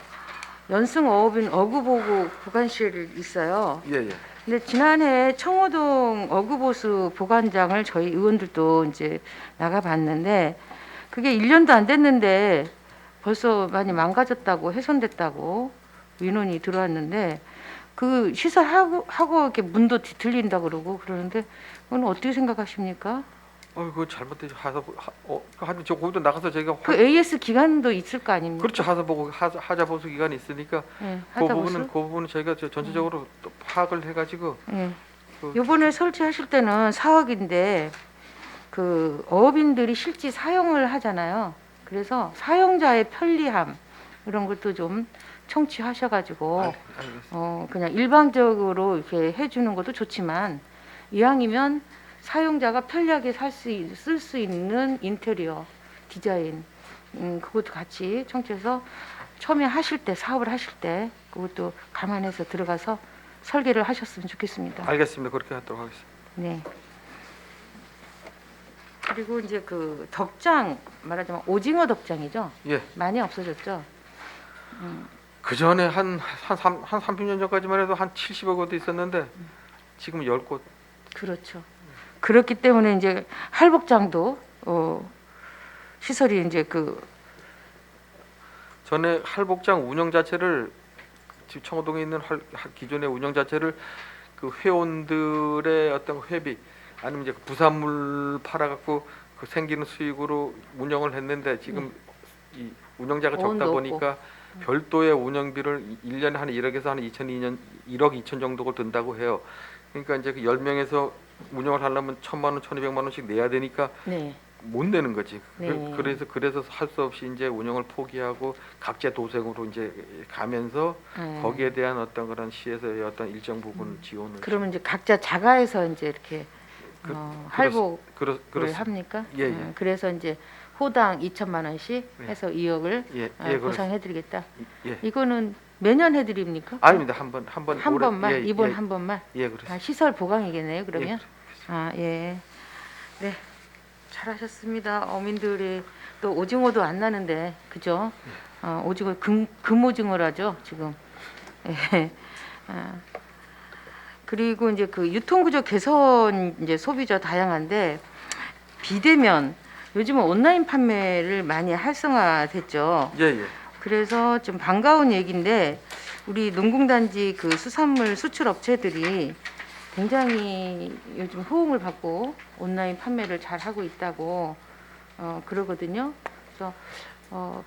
연승 어업인 어구보고 보관실 있어요. 예, 예. 근데 지난해 청호동 어구보수 보관장을 저희 의원들도 이제 나가봤는데 그게 1년도 안 됐는데 벌써 많이 망가졌다고, 훼손됐다고 민원이 들어왔는데 그 시설하고 이렇게 문도 뒤틀린다 그러고 그러는데 그건 어떻게 생각하십니까? 그거 잘못되죠. 저 거기도 나가서 저희가 그 AS 기간도 있을 거 아닙니까? 그렇죠. 하자보수 기간이 있으니까 예, 그 하자보수. 부분은 저희가 전체적으로 또 파악을 해가지고 예. 그- 요번에 설치하실 때는 4억인데 어업인들이 실제 사용을 하잖아요. 그래서 사용자의 편리함 이런 것도 좀 청취하셔가지고 알겠습니다. 그냥 일방적으로 이렇게 해주는 것도 좋지만 이왕이면 사용자가 편리하게 쓸 수 있는 인테리어 디자인 그것도 같이 청취해서 처음에 사업을 하실 때 그것도 감안해서 들어가서 설계를 하셨으면 좋겠습니다. 알겠습니다. 그렇게 하도록 하겠습니다. 네. 그리고 이제 그 덕장 말하자면 오징어 덕장이죠. 예. 많이 없어졌죠. 그 전에 한 30년 전까지만 해도 한 70여 곳도 있었는데 지금 10곳. 그렇죠. 그렇기 때문에 이제 할복장도 시설이 이제 그 전에 할복장 운영 자체를 지금 청호동에 있는 기존의 운영 자체를 그 회원들의 어떤 회비 아니면 이제 그 부산물 팔아갖고 그 생기는 수익으로 운영을 했는데 지금 이 운영자가 적다 어원도 보니까 별도의 운영비를 1년에 한 1억에서 한 1억 2천 정도를 든다고 해요. 그러니까 이제 그 10명에서 운영을 하려면 1,000만 원, 1,200만 원씩 내야 되니까 네. 못 내는 거지. 네. 그래서 할 수 없이 이제 운영을 포기하고 각자 도생으로 이제 가면서 거기에 대한 어떤 그런 시에서의 어떤 일정 부분 지원을. 그러면 이제 각자 자가해서 이제 이렇게 할복을 합니까? 예, 예. 그래서 이제 호당 2천만 원씩 예. 해서 2억을 예, 보상해드리겠다. 예. 이거는 매년 해드립니까? 아닙니다. 한 번만 예, 이번 예, 한 번만. 예, 그렇습니다. 시설 보강이겠네요. 그러면. 예, 예. 네. 잘하셨습니다. 어민들이 또 오징어도 안 나는데 그죠? 오징어 금오징어라죠 지금. 예. 그리고 이제 그 유통구조 개선 이제 소비자 다양한데 비대면 요즘은 온라인 판매를 많이 활성화됐죠. 예, 예. 그래서 좀 반가운 얘기인데 우리 농공단지 그 수산물 수출 업체들이 굉장히 요즘 호응을 받고 온라인 판매를 잘 하고 있다고 그러거든요. 그래서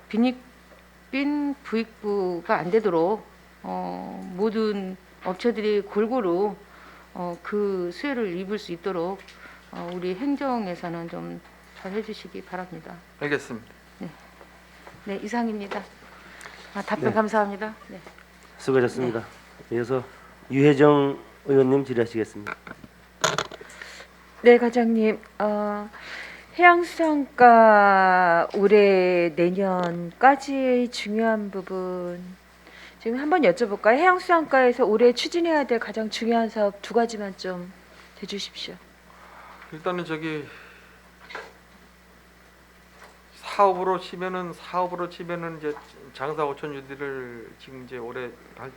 빈익빈 부익부가 안 되도록 모든 업체들이 골고루 그 수혜를 입을 수 있도록 우리 행정에서는 좀 잘 해주시기 바랍니다. 알겠습니다. 네, 이상입니다. 답변 네. 감사합니다. 네. 수고하셨습니다. 이어서 유혜정 의원님 질의하시겠습니다. 네, 과장님. 해양수산과 올해 내년까지의 중요한 부분 지금 한번 여쭤볼까요? 해양수산과에서 올해 추진해야 될 가장 중요한 사업 두 가지만 좀 대주십시오. 일단은 저기 사업으로 치면은 이제 장사 5천 유디를 지금 이제 올해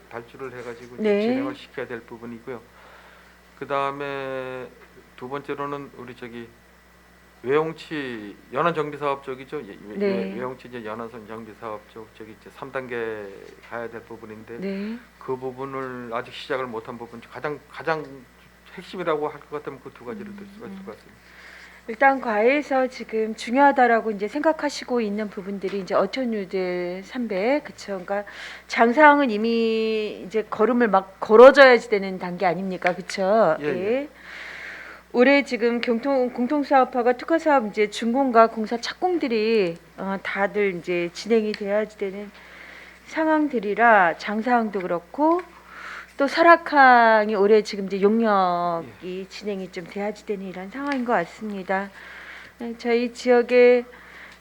발주를 해가지고 이제 네. 진행을 시켜야 될 부분이고요. 그 다음에 두 번째로는 우리 저기 외용치 연안 정비 사업 쪽이죠. 네. 외용치 이제 연안선 정비 사업 쪽 저기 이제 3단계 가야 될 부분인데 네. 그 부분을 아직 시작을 못한 부분 가장 핵심이라고 할 것 같으면 그 두 가지를 들 수가 있을 것 같습니다. 일단 과에서 지금 중요하다라고 이제 생각하시고 있는 부분들이 이제 어촌유대 300 그쵸. 그러니까 장사항은 이미 이제 걸음을 막 걸어줘야지 되는 단계 아닙니까, 그쵸? 예, 예. 올해 지금 공통사업화가 특화사업 이제 준공과 공사 착공들이 다들 이제 진행이 돼야지 되는 상황들이라 장사항도 그렇고 또 설악항이 올해 지금 이제 용역이 진행이 좀 돼야지 되는 이런 상황인 것 같습니다. 저희 지역에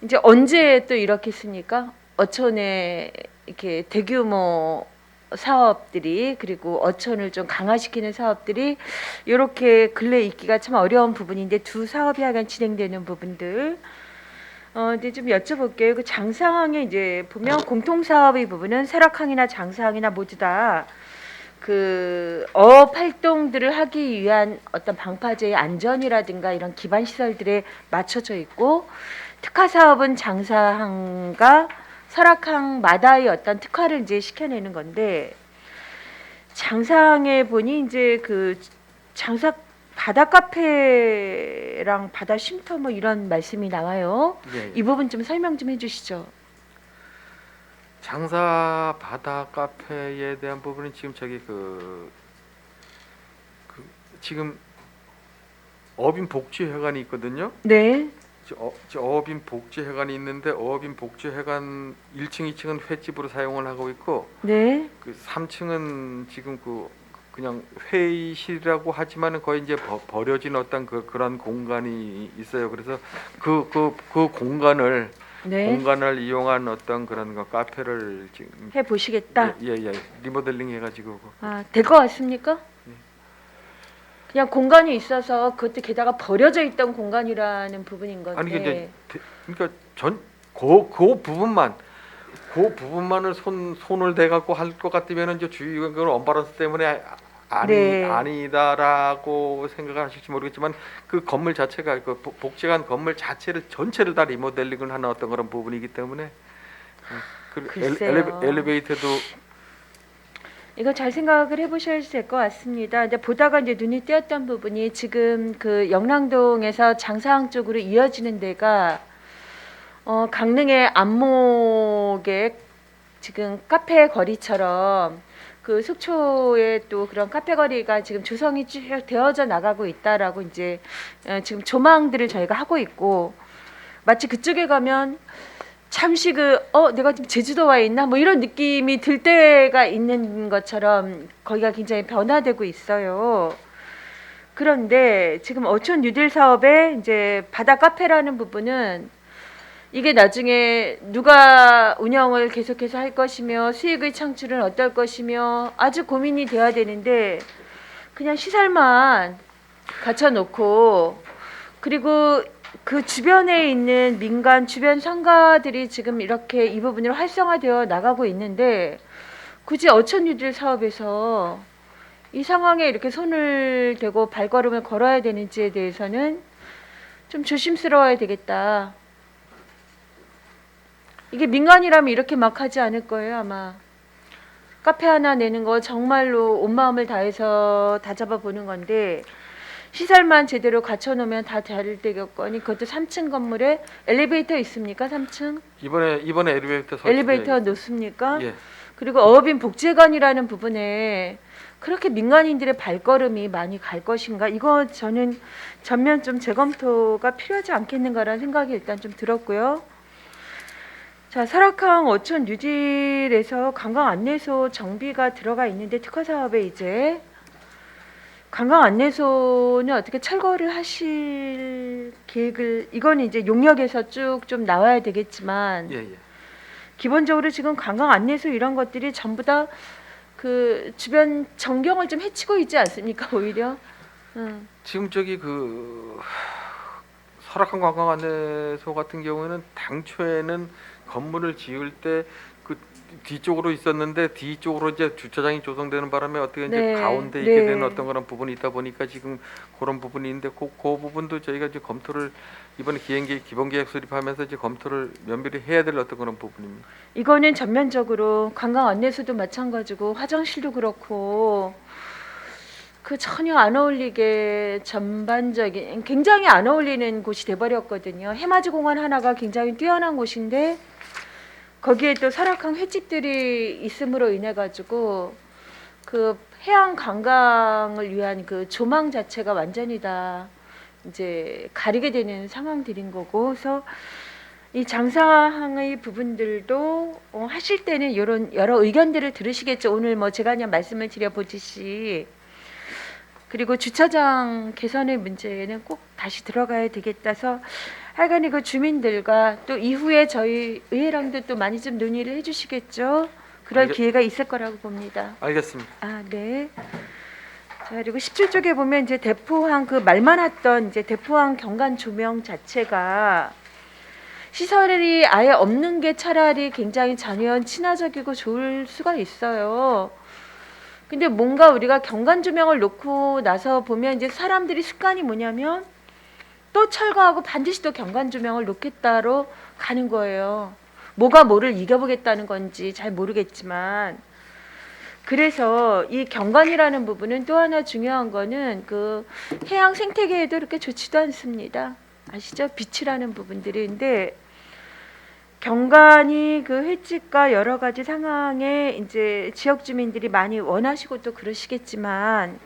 이제 언제 또 이렇겠습니까? 어촌에 이렇게 대규모 사업들이 그리고 어촌을 좀 강화시키는 사업들이 이렇게 근래 있기가 참 어려운 부분인데 두 사업이 하간 진행되는 부분들 근데 좀 여쭤볼게요. 그 장사항에 이제 보면 공통사업의 부분은 설악항이나 장사항이나 모두 다 그 어업 활동들을 하기 위한 어떤 방파제의 안전이라든가 이런 기반 시설들에 맞춰져 있고 특화 사업은 장사항과 설악항마다의 어떤 특화를 이제 시켜내는 건데 장사항에 보니 이제 그 장사 바다 카페랑 바다 쉼터 뭐 이런 말씀이 나와요. 예, 예. 이 부분 좀 설명 좀 해주시죠. 장사 바다 카페에 대한 부분은 지금 저기 지금 어빈 복지회관이 있거든요. 네, 저 어빈 복지회관이 있는데 어빈 복지회관 1층, 2층은 횟집으로 사용을 하고 있고 네, 그 3층은 지금 그냥 회의실이라고 하지만은 거의 이제 버려진 어떤 그런 공간이 있어요. 그래서 그 공간을 네. 공간을 이용한 어떤 그런 거 카페를 지금 해 보시겠다. 예, 리모델링 해가지고 될 것 같습니까? 그냥 공간이 있어서 그것도 게다가 버려져 있던 공간이라는 부분인 건데. 아니 이제 그러니까 그 부분만을 손을 대 갖고 할 것 같으면 이제 주의가 언밸런스 때문에 네. 아니다라고 생각하실지 모르겠지만 그 건물 자체가 그 복지관 건물 자체를 전체를 다 리모델링을 하는 어떤 그런 부분이기 때문에 그 글쎄요. 엘리베이터도 이거 잘 생각을 해보셔야 될 것 같습니다. 근데 보다가 이제 눈이 띄었던 부분이 지금 그 영랑동에서 장사항 쪽으로 이어지는 데가 강릉의 안목의 지금 카페 거리처럼 그 속초에 또 그런 카페 거리가 지금 조성이 쭉 되어져 나가고 있다라고 이제 지금 조망들을 저희가 하고 있고 마치 그쪽에 가면 잠시 내가 지금 제주도 와 있나 뭐 이런 느낌이 들 때가 있는 것처럼 거기가 굉장히 변화되고 있어요. 그런데 지금 어촌 뉴딜 사업의 이제 바다 카페라는 부분은 이게 나중에 누가 운영을 계속해서 할 것이며 수익의 창출은 어떨 것이며 아주 고민이 돼야 되는데 그냥 시설만 갖춰놓고 그리고 그 주변에 있는 민간 주변 상가들이 지금 이렇게 이 부분으로 활성화되어 나가고 있는데 굳이 어촌 뉴딜 사업에서 이 상황에 이렇게 손을 대고 발걸음을 걸어야 되는지에 대해서는 좀 조심스러워야 되겠다. 이게 민간이라면 이렇게 막 하지 않을 거예요, 아마. 카페 하나 내는 거 정말로 온 마음을 다해서 다 잡아보는 건데 시설만 제대로 갖춰놓으면 다 될 되겠거니 그것도 3층 건물에 엘리베이터 있습니까? 3층? 이번에 엘리베이터 엘리베이터 놓습니까? 예. 그리고 어업인 복지관이라는 부분에 그렇게 민간인들의 발걸음이 많이 갈 것인가? 이거 저는 전면 좀 재검토가 필요하지 않겠는가라는 생각이 일단 좀 들었고요. 자, 설악항 어촌 뉴딜에서 관광 안내소 정비가 들어가 있는데 특화 사업에 이제 관광 안내소는 어떻게 철거를 하실 계획을 이건 이제 용역에서 쭉 좀 나와야 되겠지만 예. 기본적으로 지금 관광 안내소 이런 것들이 전부 다 그 주변 전경을 좀 해치고 있지 않습니까 오히려? 지금 저기 그 설악한 관광 안내소 같은 경우에는 당초에는 건물을 지을 때 그 뒤쪽으로 있었는데 뒤쪽으로 이제 주차장이 조성되는 바람에 어떻게 이제 네, 가운데 있게 네. 되는 어떤 그런 부분이 있다 보니까 지금 그런 부분이 있는데 그 부분도 저희가 이제 검토를 이번에 기본계획 수립하면서 이제 검토를 면밀히 해야 될 어떤 그런 부분입니다. 이거는 전면적으로 관광 안내소도 마찬가지고 화장실도 그렇고 그 전혀 안 어울리게 전반적인 굉장히 안 어울리는 곳이 돼버렸거든요. 해맞이 공원 하나가 굉장히 뛰어난 곳인데 거기에 또 설악한 횟집들이 있음으로 인해 가지고 그 해양 관광을 위한 그 조망 자체가 완전히 다 이제 가리게 되는 상황들인 거고 그래서 이 장사항의 부분들도 하실 때는 이런 여러 의견들을 들으시겠죠. 오늘 뭐 제가 그냥 말씀을 드려보듯이 그리고 주차장 개선의 문제는 꼭 다시 들어가야 되겠다서 하여간 그 주민들과 또 이후에 저희 의회랑도 또 많이 좀 논의를 해주시겠죠. 그럴 기회가 있을 거라고 봅니다. 알겠습니다. 아, 네. 자, 그리고 17쪽에 보면 이제 대포항 그 말 많았던 이제 대포항 경관 조명 자체가 시설이 아예 없는 게 차라리 굉장히 자연 친화적이고 좋을 수가 있어요. 근데 뭔가 우리가 경관 조명을 놓고 나서 보면 이제 사람들이 습관이 뭐냐면 또 철거하고 반드시 또 경관 조명을 놓겠다로 가는 거예요. 뭐가 뭐를 이겨보겠다는 건지 잘 모르겠지만 그래서 이 경관이라는 부분은 또 하나 중요한 거는 그 해양 생태계에도 그렇게 좋지도 않습니다. 아시죠? 빛이라는 부분들인데 경관이 그 횟집과 여러 가지 상황에 이제 지역 주민들이 많이 원하시고 또 그러시겠지만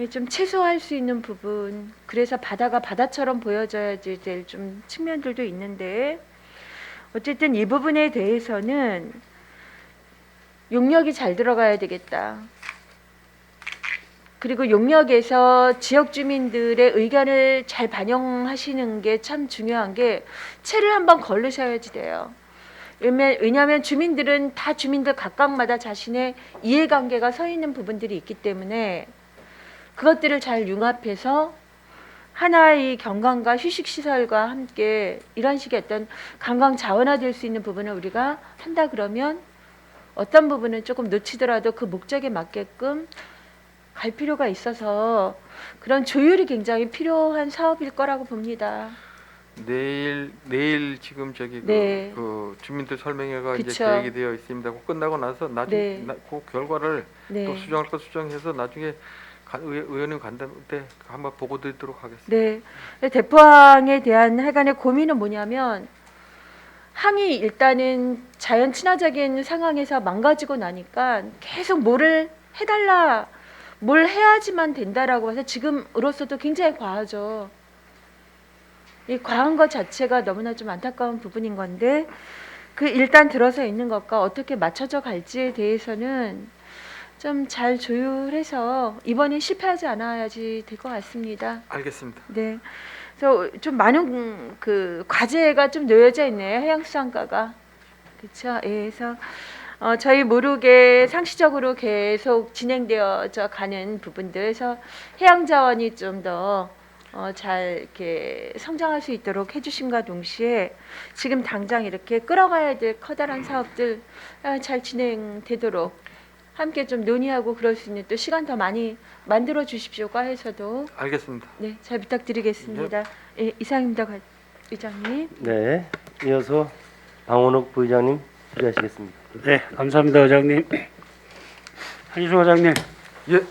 좀 최소화할 수 있는 부분 그래서 바다가 바다처럼 보여져야지 될 좀 측면들도 있는데 어쨌든 이 부분에 대해서는 용역이 잘 들어가야 되겠다. 그리고 용역에서 지역 주민들의 의견을 잘 반영하시는 게 참 중요한 게 채를 한번 걸르셔야지 돼요. 왜냐하면 주민들은 다 주민들 각각마다 자신의 이해관계가 서 있는 부분들이 있기 때문에 그것들을 잘 융합해서 하나의 경관과 휴식 시설과 함께 이런 식의 어떤 관광 자원화될 수 있는 부분을 우리가 한다 그러면 어떤 부분은 조금 놓치더라도 그 목적에 맞게끔 갈 필요가 있어서 그런 조율이 굉장히 필요한 사업일 거라고 봅니다. 내일 지금 저기 네. 그 주민들 설명회가 이제 그쵸. 계획이 되어 있습니다. 그 끝나고 나서 나중에 네. 그 결과를 네. 또 수정할 거 수정해서 나중에 의원님 간담회 때 한번 보고 드리도록 하겠습니다. 네. 대포항에 대한 하여간의 고민은 뭐냐면 항이 일단은 자연 친화적인 상황에서 망가지고 나니까 계속 뭐를 해달라, 뭘 해야지만 된다라고 해서 지금으로서도 굉장히 과하죠. 이 과한 것 자체가 너무나 좀 안타까운 부분인 건데 그 일단 들어서 있는 것과 어떻게 맞춰져 갈지에 대해서는 좀 잘 조율해서 이번엔 실패하지 않아야지 될 것 같습니다. 알겠습니다. 네. 그래서 좀 많은 그 과제가 좀 놓여져 있네요. 해양수산과가. 그렇죠. 예, 그래서 저희 모르게 상시적으로 계속 진행되어져 가는 부분들에서 해양자원이 좀 더 잘 이렇게 성장할 수 있도록 해주심과 동시에 지금 당장 이렇게 끌어가야 될 커다란 사업들 잘 진행되도록 함께 좀 논의하고 그럴 수 있는 또 시간 더 많이 만들어 주십시오. 과에서도 알겠습니다. 네, 잘 부탁드리겠습니다. 예, 이상입니다, 의장님. 네. 이어서 방원욱 부의장님 질의하시겠습니다. 네, 감사합니다, 의장님. 한희수 의장님, 예.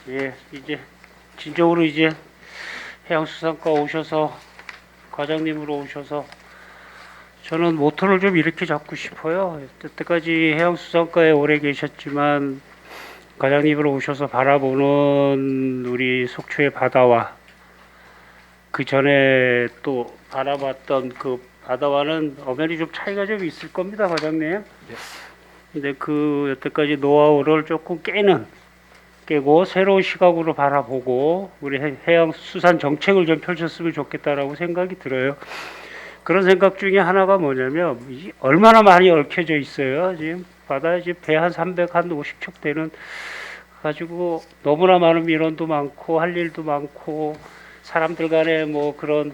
예, 이제 진정으로 이제 해양수산과 오셔서 과장님으로 오셔서 저는 모토를 좀 이렇게 잡고 싶어요. 여태까지 해양수산과에 오래 계셨지만 과장님으로 오셔서 바라보는 우리 속초의 바다와 그 전에 또 바라봤던 그 바다와는 엄연히 좀 차이가 좀 있을 겁니다, 과장님. 근데 그 여태까지 노하우를 조금 깨고 새로운 시각으로 바라보고 우리 해양수산 정책을 좀 펼쳤으면 좋겠다라고 생각이 들어요. 그런 생각 중에 하나가 뭐냐면 얼마나 많이 얽혀져 있어요. 지금 바다에 지금 배 한 350척 되는 가지고 너무나 많은 민원도 많고 할 일도 많고 사람들 간에 뭐 그런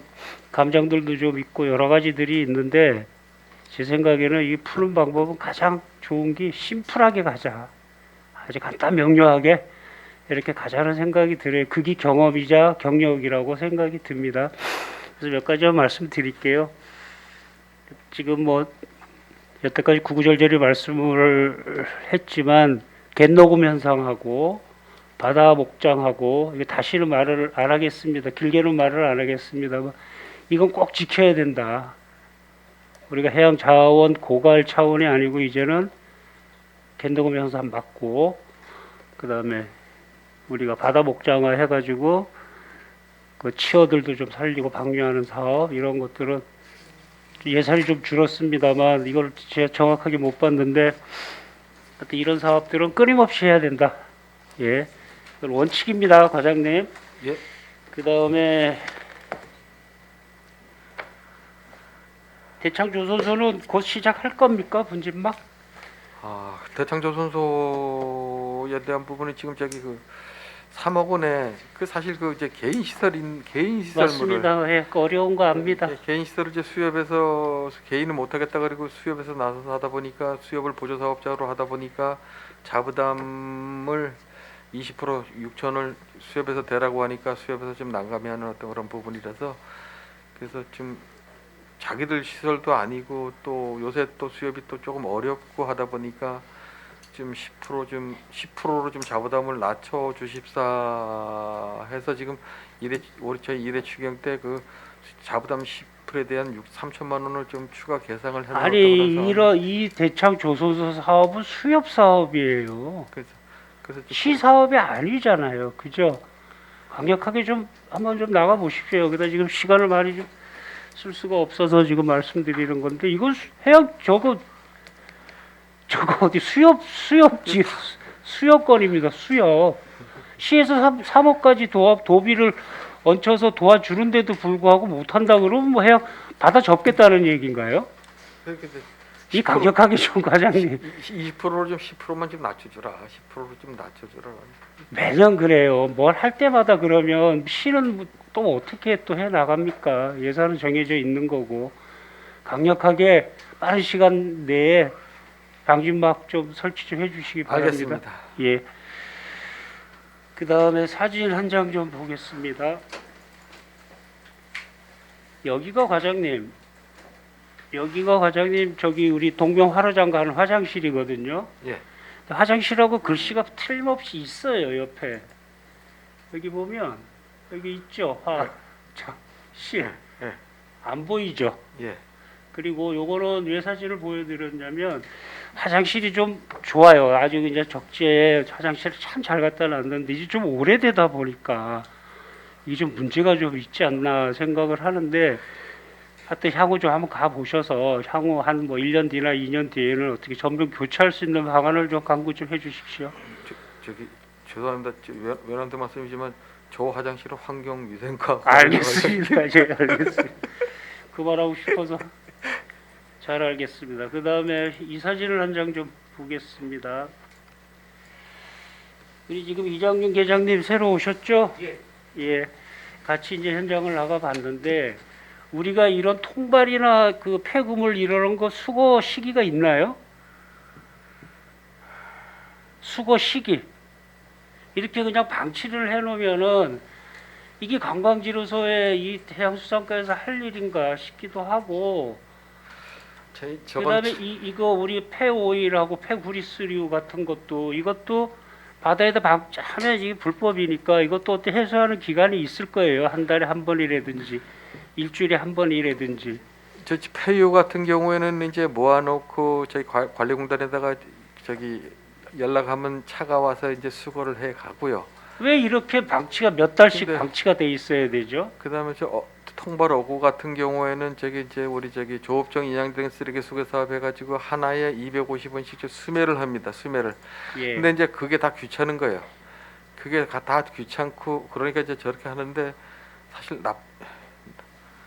감정들도 좀 있고 여러 가지들이 있는데 제 생각에는 이 푸는 방법은 가장 좋은 게 심플하게 가자. 아주 간단 명료하게 이렇게 가자는 생각이 들어요. 그게 경험이자 경력이라고 생각이 듭니다. 그래서 몇 가지만 말씀드릴게요. 지금 뭐 여태까지 구구절절히 말씀을 했지만 갯녹음 현상하고 바다 목장하고 이거 다시는 말을 안 하겠습니다. 길게는 말을 안 하겠습니다만 이건 꼭 지켜야 된다. 우리가 해양 자원 고갈 차원이 아니고 이제는 갯녹음 현상 막고 그다음에 우리가 바다 목장화 해가지고 그 치어들도 좀 살리고 방류하는 사업 이런 것들은 예산이 좀 줄었습니다만 이걸 제가 정확하게 못 봤는데 하여튼 이런 사업들은 끊임없이 해야 된다. 예, 그건 원칙입니다, 과장님. 예. 그 다음에 대창조선소는 곧 시작할 겁니까, 분진막? 대창조선소에 대한 부분은 지금 저기 그 3억 원에 그 사실 그 이제 개인 시설물을 맞습니다. 예, 어려운 거 압니다. 개인 시설을 이제 수협해서 개인은 못 하겠다 그리고 수협해서 나서서 하다 보니까 수협을 보조 사업자로 하다 보니까 자부담을 20% 6천을 수협해서 대라고 하니까 수협해서 좀 난감해하는 어떤 그런 부분이라서 그래서 좀 자기들 시설도 아니고 또 요새 또 수협이 또 조금 어렵고 하다 보니까 좀 10%로 좀 자부담을 낮춰 주십사 해서 지금 저희 1회 추경 때 그 자부담 10%에 대한 3천만 원을 좀 추가 계상을 해놓은 아니 이 대창 조선소 사업은 수협 사업이에요. 그래서 시 사업이 아니잖아요, 그죠? 강력하게 좀 한번 좀 나가 보십시오. 여기다 지금 시간을 많이 좀 쓸 수가 없어서 지금 말씀드리는 건데 이건 해양 저거 어디 수협권입니다. 수협. 시에서 3억까지 도비를 얹혀서 도와주는데도 불구하고 못한다 그러면 뭐 해양 받아 접겠다는 얘기인가요? 그렇게 이 강력하게 좀 과장님 20%를 좀 10%만 좀 낮춰주라. 10%를 좀 낮춰주라. 매년 그래요. 뭘 할 때마다 그러면 실은 또 어떻게 또 해 나갑니까? 예산은 정해져 있는 거고 강력하게 빠른 시간 내에 방진막 좀 설치 좀 해주시기 바랍니다. 알겠습니다. 예. 그 다음에 사진 한 장 좀 보겠습니다. 여기가 과장님 저기 우리 동명 화로장 가는 화장실이거든요. 예. 화장실하고 글씨가 틀림없이 있어요 옆에. 여기 보면 여기 있죠. 실. 예. 안 보이죠. 예. 그리고 요거는 왜 사진을 보여드렸냐면 화장실이 좀 좋아요. 아주 이제 적재에 화장실을 참 잘 갖다 놨는데 이제 좀 오래되다 보니까 이게 좀 문제가 좀 있지 않나 생각을 하는데 하여튼 향후 좀 한번 가 보셔서 향후 한 뭐 1년 뒤나 2년 뒤에는 어떻게 전면 교체할 수 있는 방안을 좀 강구 좀 해주십시오. 저기 죄송합니다. 외람된 말씀이지만 저 화장실은 환경위생과 알겠습니다. 예, 알겠습니다. 그 말하고 싶어서 잘 알겠습니다. 그 다음에 이 사진을 한 장 좀 보겠습니다. 우리 지금 이장윤 계장님 새로 오셨죠? 예. 같이 이제 현장을 나가 봤는데 우리가 이런 통발이나 그 폐구물 이러는 거 수거 시기가 있나요? 수거 시기. 이렇게 그냥 방치를 해놓으면은 이게 관광지로서의 이 해양수산과에서 할 일인가 싶기도 하고 그다음에 이거 우리 폐오일하고 폐구리스류 같은 것도 이것도 바다에다 방치하면 이게 불법이니까 이것도 어떻게 해소하는 기간이 있을 거예요. 한 달에 한 번이라든지 일주일에 한 번이라든지. 저 폐유 같은 경우에는 이제 모아놓고 저희 관리공단에다가 저기 연락하면 차가 와서 이제 수거를 해 가고요. 왜 이렇게 방치가 몇 달씩 근데- 방치가 돼 있어야 되죠? 그다음에 통발 어구 같은 경우에는 저기 이제 우리 저기 조업청 인양된 쓰레기 수거 사업 해가지고 하나에 250원씩 수매를 합니다. 수매를. 예. 근데 이제 그게 다 귀찮은 거예요. 그게 다 귀찮고 그러니까 이제 저렇게 하는데 사실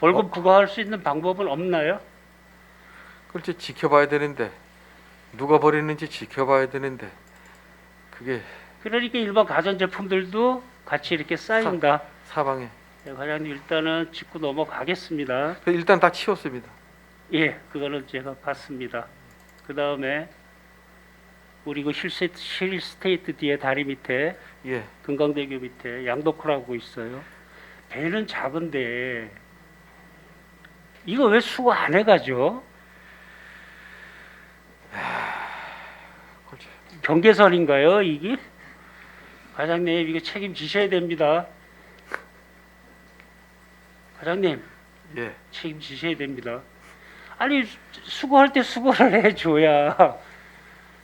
월급 부과할 수 있는 방법은 없나요? 그걸 이제 지켜봐야 되는데 누가 버리는지 지켜봐야 되는데 그게 그러니까 일반 가전제품들도 같이 이렇게 쌓인다. 사방에 네, 과장님 일단은 짚고 넘어가겠습니다. 일단 다 치웠습니다. 예, 그거는 제가 봤습니다. 그 다음에 우리 그 힐스테이트 뒤에 다리 밑에 예. 금강대교 밑에 양도크라고 있어요. 배는 작은데 이거 왜 수거 안 해가죠? 경계선인가요 이게? 과장님 이거 책임지셔야 됩니다. 과장님 예. 책임지셔야 됩니다. 아니 수거할 때 수거를 해줘야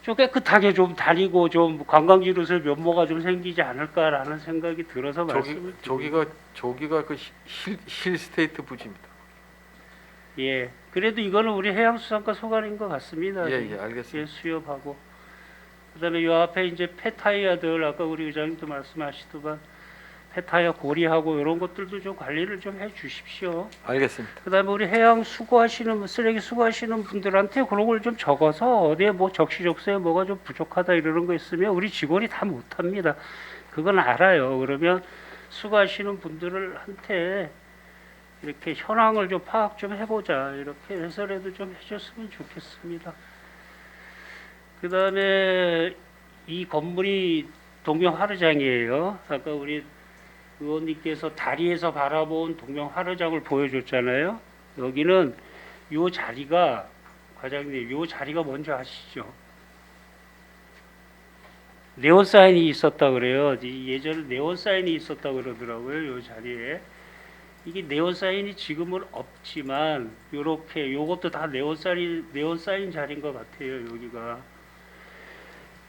좀 깨끗하게 좀 다니고 좀 관광지로서 면모가 좀 생기지 않을까라는 생각이 들어서 말씀을 저기가 그 힐스테이트 부지입니다. 예, 그래도 이거는 우리 해양수산과 소관인 것 같습니다. 예, 알겠습니다. 예, 수협하고 그다음에 요 앞에 이제 폐타이어들 아까 우리 의장님도 말씀하시더만 폐타이어 고리하고 이런 것들도 좀 관리를 좀 해주십시오. 알겠습니다. 그다음에 우리 해양 수거하시는 쓰레기 수거하시는 분들한테 그런 걸 좀 적어서 어디에 뭐 적시적소에 뭐가 좀 부족하다 이러는 거 있으면 우리 직원이 다 못합니다. 그건 알아요. 그러면 수거하시는 분들한테 이렇게 현황을 좀 파악 좀 해보자 이렇게 해서라도 좀 해줬으면 좋겠습니다. 그다음에 이 건물이 동명하르장이에요. 아까 우리 의원님께서 다리에서 바라본 동명하르장을 보여줬잖아요. 여기는 요 자리가 과장님 요 자리가 뭔지 아시죠? 네온 사인이 있었다 그래요. 예전에 네온 사인이 있었다 그러더라고요. 요 자리에. 이게 네온 사인이 지금은 없지만 요렇게 요것도 다 네온 사인 자리인 것 같아요. 여기가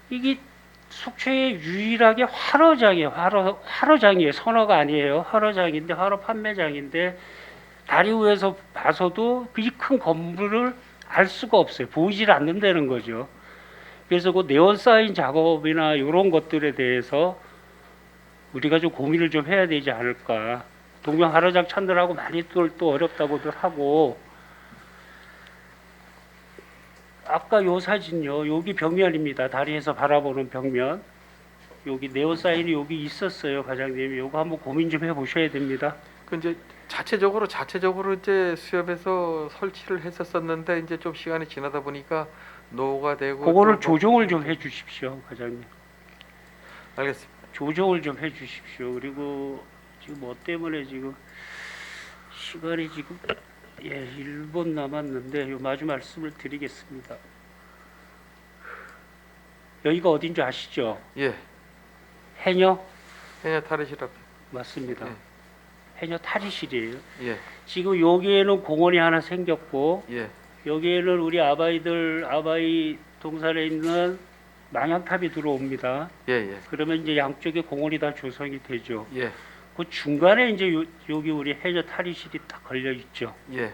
이게 속초에 유일하게 화로장이에요. 선어가 아니에요. 화로장인데 화로 판매장인데 다리 위에서 봐서도 이 큰 건물을 알 수가 없어요. 보이질 않는다는 거죠. 그래서 그 네온 사인 작업이나 이런 것들에 대해서 우리가 좀 고민을 좀 해야 되지 않을까. 동명 하루장 찾느라고 많이들 또 어렵다고들 하고 아까 요 사진요. 여기 벽면입니다. 다리에서 바라보는 벽면. 여기 네오사인이 여기 있었어요, 과장님. 요거 한번 고민 좀 해보셔야 됩니다. 그 이제 자체적으로 이제 수협에서 설치를 했었었는데 이제 좀 시간이 지나다 보니까 노후가 되고 그거를 또 뭐- 조정을 좀 해주십시오, 과장님. 알겠습니다. 조정을 좀 해주십시오. 그리고 지금 뭐 때문에 지금 시간이 지금 1분 남았는데 요 마주 말씀을 드리겠습니다. 여기가 어딘지 아시죠? 예, 해녀 해녀 탈의실 앞. 맞습니다. 예. 해녀 탈의실이에요. 예, 지금 여기에는 공원이 하나 생겼고 예, 여기에는 우리 아바이 동산에 있는 망향탑이 들어옵니다. 예, 예, 그러면 이제 양쪽에 공원이 다 조성이 되죠. 예, 그 중간에 이제 여기 우리 해녀 탈의실이 딱 걸려 있죠. 예,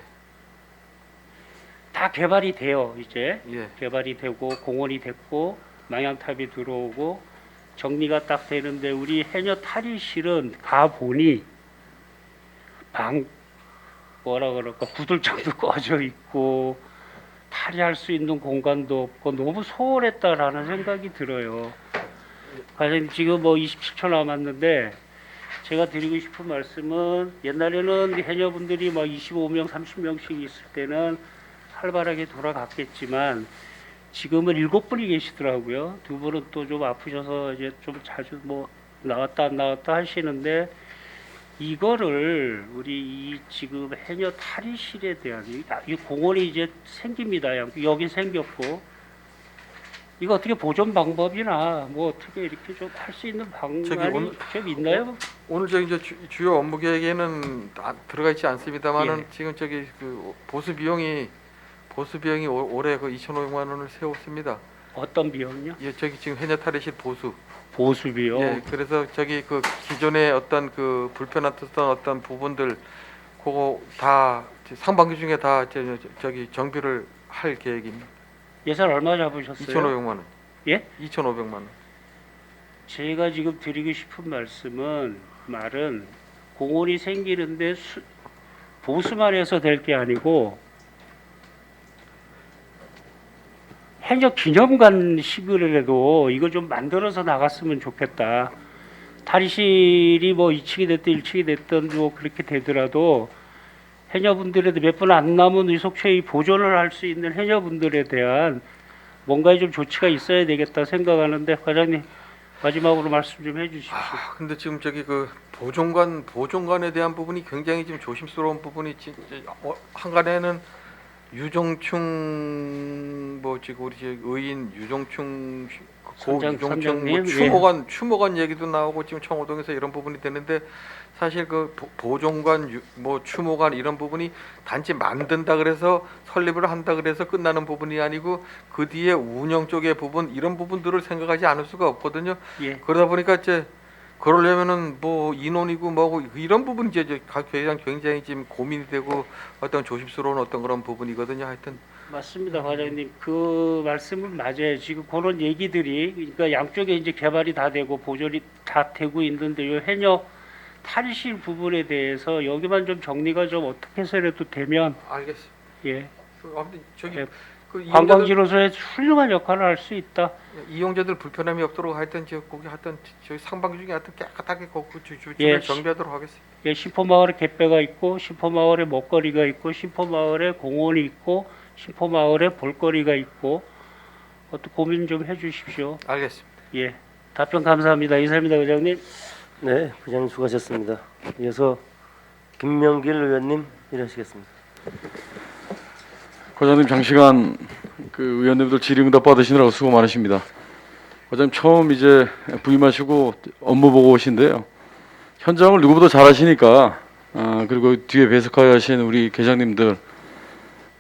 다 개발이 돼요. 이제 예, 개발이 되고 공원이 됐고 망향탑이 들어오고 정리가 딱 되는데 우리 해녀 탈의실은 가 보니 방 뭐라 그럴까 구들장도 꺼져 있고 탈의할 수 있는 공간도 없고 너무 소홀했다라는 생각이 들어요. 과장님 지금 뭐 27초 남았는데 제가 드리고 싶은 말씀은 옛날에는 해녀분들이 막 25명, 30명씩 있을 때는 활발하게 돌아갔겠지만 지금은 7분이 계시더라고요. 2분은 또 좀 아프셔서 이제 좀 자주 뭐 나왔다 안 나왔다 하시는데 이거를 우리 이 지금 해녀 탈의실에 대한 이 공원이 이제 생깁니다. 여기 생겼고 이거 어떻게 보존 방법이나 뭐 어떻게 이렇게 좀 할 수 있는 저기 방안이 오늘- 좀 있나요? 오늘 저기 이제 주요 업무 계획에는 들어가 있지 않습니다만은 예. 지금 저기 그 보수 비용이 올해 그 2,500만 원을 세웠습니다. 어떤 비용요? 예, 저기 지금 해녀 탈의실 보수. 보수비요. 예, 그래서 저기 그 기존에 어떤 그 불편했던 어떤 부분들 그거 다 상반기 중에 다 저기 정비를 할 계획입니다. 예산 얼마 잡으셨어요? 2,500만 원. 예? 2,500만 원. 제가 지금 드리고 싶은 말은 공원이 생기는데 보수만 해서 될 게 아니고 해녀 기념관 식으로라도 이거 좀 만들어서 나갔으면 좋겠다. 탈의실이 뭐 2층이 됐든 1층이 됐든 뭐 그렇게 되더라도 해녀분들에도 몇 분 안 남은 이 속초에 보존을 할 수 있는 해녀분들에 대한 뭔가의 좀 조치가 있어야 되겠다 생각하는데 과장님 마지막으로 말씀 좀 해주십시오. 근데 지금 저기 그 보존관에 대한 부분이 굉장히 지금 조심스러운 부분이 진짜 한간에는 유정충 뭐 지금 우리 의인 유정충 고 유정충 뭐 선장님, 추모관 얘기도 나오고 지금 청호동에서 이런 부분이 되는데 사실 그 보존관 뭐 추모관 이런 부분이 단지 만든다 그래서 설립을 한다 그래서 끝나는 부분이 아니고 그 뒤에 운영 쪽의 부분 이런 부분들을 생각하지 않을 수가 없거든요. 예. 그러다 보니까 이제 그러려면은 뭐 인원이고 뭐고 이런 부분이 이제 각 회장 굉장히 지금 고민이 되고 어떤 조심스러운 어떤 그런 부분이거든요. 하여튼 맞습니다, 과장님. 그 말씀은 맞아요. 지금 그런 얘기들이 그러니까 양쪽에 이제 개발이 다 되고 보존이 다 되고 있는데 요 해녀 탈의실 부분에 대해서 여기만 좀 정리가 좀 어떻게 해서라도 되면 알겠습니다. 예, 아무튼 저기 예. 그 관광지로서의 훌륭한 역할을 할 수 있다. 이용자들 불편함이 없도록 하여튼 거기 하여튼 저희 상반기 중에 하여튼 깨끗하게 그 주변을 예. 정비하도록 하겠습니다. 예, 신포마을에 갯배가 있고 신포마을에 먹거리가 있고 신포마을에 공원이 있고 신포마을에 볼거리가 있고 또 고민 좀 해주십시오. 알겠습니다. 예, 답변 감사합니다. 이사입니다, 의장님. 네, 부장님 수고하셨습니다. 이어서 김명길 의원님 일하시겠습니다. 과장님 장시간 그 의원님들 질의응답 받으시느라고 수고 많으십니다. 과장님 처음 이제 부임하시고 업무 보고 오신데요. 현장을 누구보다 잘하시니까 그리고 뒤에 배석하신 우리 계장님들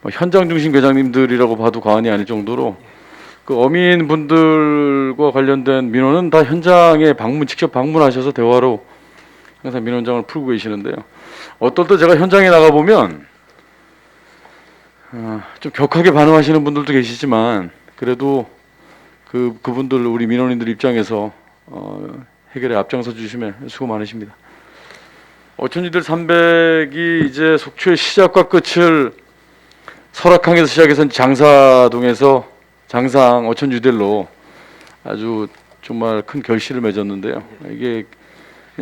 뭐 현장 중심 계장님들이라고 봐도 과언이 아닐 정도로 그 어민 분들과 관련된 민원은 다 현장에 직접 방문하셔서 대화로 항상 민원장을 풀고 계시는데요. 어떨 때 제가 현장에 나가 보면 좀 격하게 반응하시는 분들도 계시지만 그래도 그분들 우리 민원인들 입장에서 해결에 앞장서 주시면 수고 많으십니다. 어촌이들 300이 이제 속초의 시작과 끝을 설악항에서 시작해서 장사동에서 장상 어촌유델로 아주 정말 큰 결실을 맺었는데요. 이게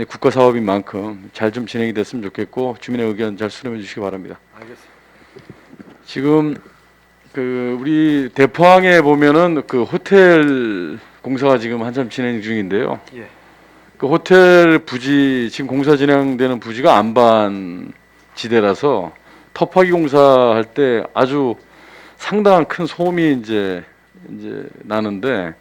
국가 사업인 만큼 잘 좀 진행이 됐으면 좋겠고 주민의 의견 잘 수렴해 주시기 바랍니다. 알겠습니다. 지금 그 우리 대포항에 보면은 그 호텔 공사가 지금 한참 진행 중인데요. 예. 그 호텔 부지 지금 공사 진행되는 부지가 안반 지대라서 터파기 공사할 때 아주 상당한 큰 소음이 이제 나는데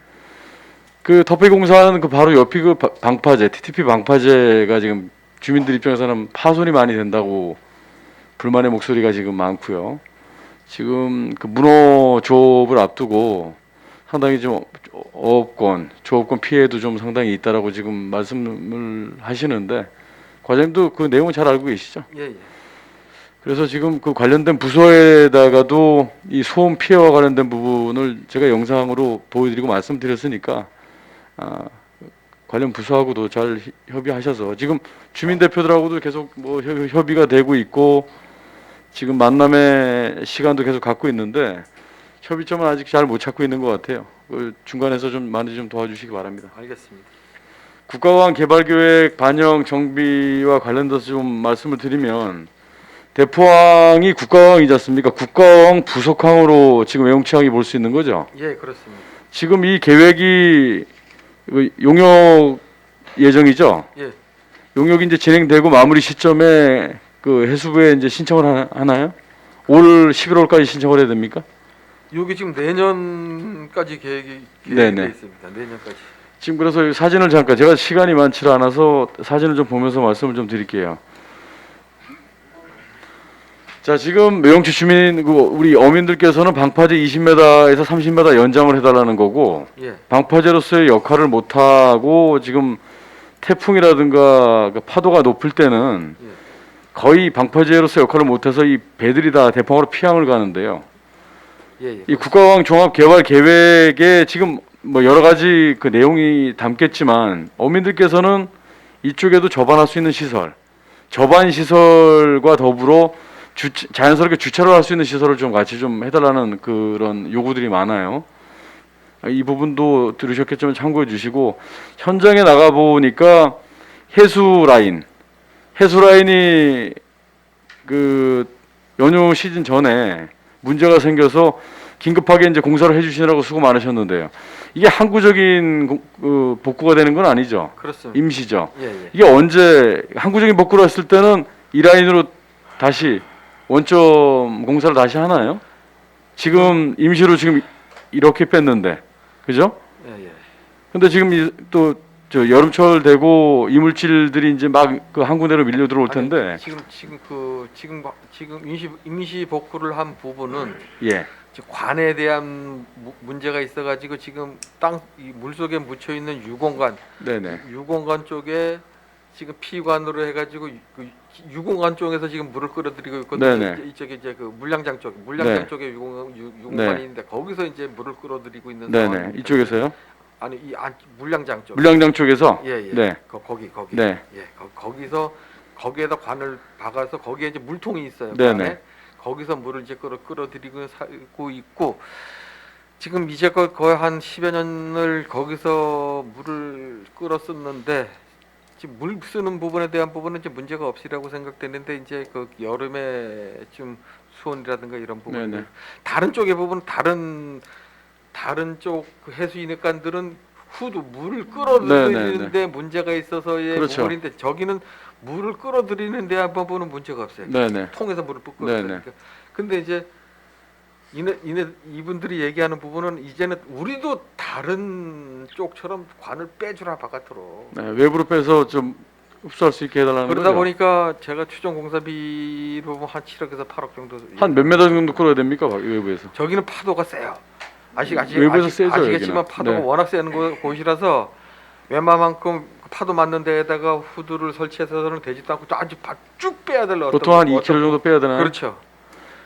그 터파기 공사하는 그 바로 옆이 그 방파제 TTP 방파제가 지금 주민들 입장에서는 파손이 많이 된다고 불만의 목소리가 지금 많고요. 지금 그 문호 조업을 앞두고 상당히 좀 조업권 피해도 좀 상당히 있다라고 지금 말씀을 하시는데 과장님도 그 내용은 잘 알고 계시죠? 예, 예. 그래서 지금 그 관련된 부서에다가도 이 소음 피해와 관련된 부분을 제가 영상으로 보여드리고 말씀드렸으니까 관련 부서하고도 잘 협의하셔서 지금 주민 대표들하고도 계속 뭐 협의가 되고 있고 지금 만남의 시간도 계속 갖고 있는데 협의점은 아직 잘 못 찾고 있는 것 같아요. 그 중간에서 좀 많이 좀 도와주시기 바랍니다. 알겠습니다. 국가공항 개발계획 반영 정비와 관련돼서 좀 말씀을 드리면 대포항이 국가공항이지 않습니까? 국가공항 부속항으로 지금 외용치항이 볼 수 있는 거죠. 예, 그렇습니다. 지금 이 계획이 용역 예정이죠. 예. 용역이 이제 진행되고 마무리 시점에 그 해수부에 이제 신청을 하나요? 올 11월까지 신청을 해야 됩니까? 여기 지금 내년까지 계획이 네네. 돼 있습니다. 내년까지. 지금 그래서 사진을 잠깐 제가 시간이 많지 않아서 사진을 좀 보면서 말씀을 좀 드릴게요. 자, 지금 매용치 주민 우리 어민들께서는 방파제 20m에서 30m 연장을 해달라는 거고 예. 방파제로서의 역할을 못 하고 지금 태풍이라든가 그 파도가 높을 때는 예. 거의 방파제로서 역할을 못해서 이 배들이 다 대포항으로 피항을 가는데요. 예, 예. 이 국가공항 종합개발 계획에 지금 뭐 여러 가지 그 내용이 담겠지만 어민들께서는 이쪽에도 접안할 수 있는 시설, 접안 시설과 더불어 자연스럽게 주차를 할 수 있는 시설을 좀 같이 좀 해달라는 그런 요구들이 많아요. 이 부분도 들으셨겠지만 참고해 주시고 현장에 나가 보니까 해수 라인이 그 연휴 시즌 전에 문제가 생겨서 긴급하게 이제 공사를 해주시느라고 수고 많으셨는데요. 이게 항구적인 복구가 되는 건 아니죠. 그렇습니다. 임시죠. 예, 예. 이게 언제 항구적인 복구를 했을 때는 이 라인으로 다시 원점 공사를 다시 하나요? 지금 임시로 지금 이렇게 뺐는데, 그죠? 예, 예. 근데 지금 또 저 여름철 되고 이물질들이 이제 막 그 한 군데로 밀려 들어올 텐데, 지금 임시 복구를 한 부분은 예, 지금 관에 대한 문제가 있어가지고 지금 이 물속에 묻혀 있는 유공관 쪽에 지금 피관으로 해가지고 그 유공관 쪽에서 지금 물을 끌어들이고 있거든요. 네네. 이쪽에 이제 그 물량장 쪽에 네. 유공관이 네. 있는데 거기서 이제 물을 끌어들이고 있는 네네. 상황입니다. 이쪽에서요? 아니 이 물량장 쪽. 물량장 쪽에서, 예, 예. 네, 거기. 네. 예. 거기에다 관을 박아서 거기에 이제 물통이 있어요. 네네. 관에. 거기서 물을 이제 끌어들이고 살고 있고 지금 이제껏 거의 한 10여 년을 거기서 물을 끌었었는데 지금 물 쓰는 부분에 대한 부분은 이제 문제가 없으리라고 생각되는데 이제 그 여름에 좀 수온이라든가 이런 부분 네네. 다른 쪽의 부분 다른 쪽그 해수인력관들은 후도 물을 끌어들이는데 문제가 있어서의 그렇죠. 부분인데 저기는 물을 끌어들이는 데 한 부분은 문제가 없어요. 네네. 통에서 물을 끌어들이니까. 근데 이제 이분들이 얘기하는 부분은 이제는 우리도 다른 쪽처럼 관을 빼주라 바깥으로. 네, 외부로 빼서 좀 흡수할 수 있게 해달라는 그러다 거죠. 보니까 제가 추정 공사비로 보면 한 7억에서 8억 정도. 한 몇 메다 정도 끌어야 됩니까 외부에서? 저기는 파도가 세요. 외부에서 세죠, 아시겠지만 여기는. 파도가 네. 워낙 센 곳이라서 웬만큼 파도 맞는 데에다가 후드를 설치해서는 되지도 않고 아주 쭉 빼야 될 보통 한 2km 정도 빼야 되나요? 그렇죠.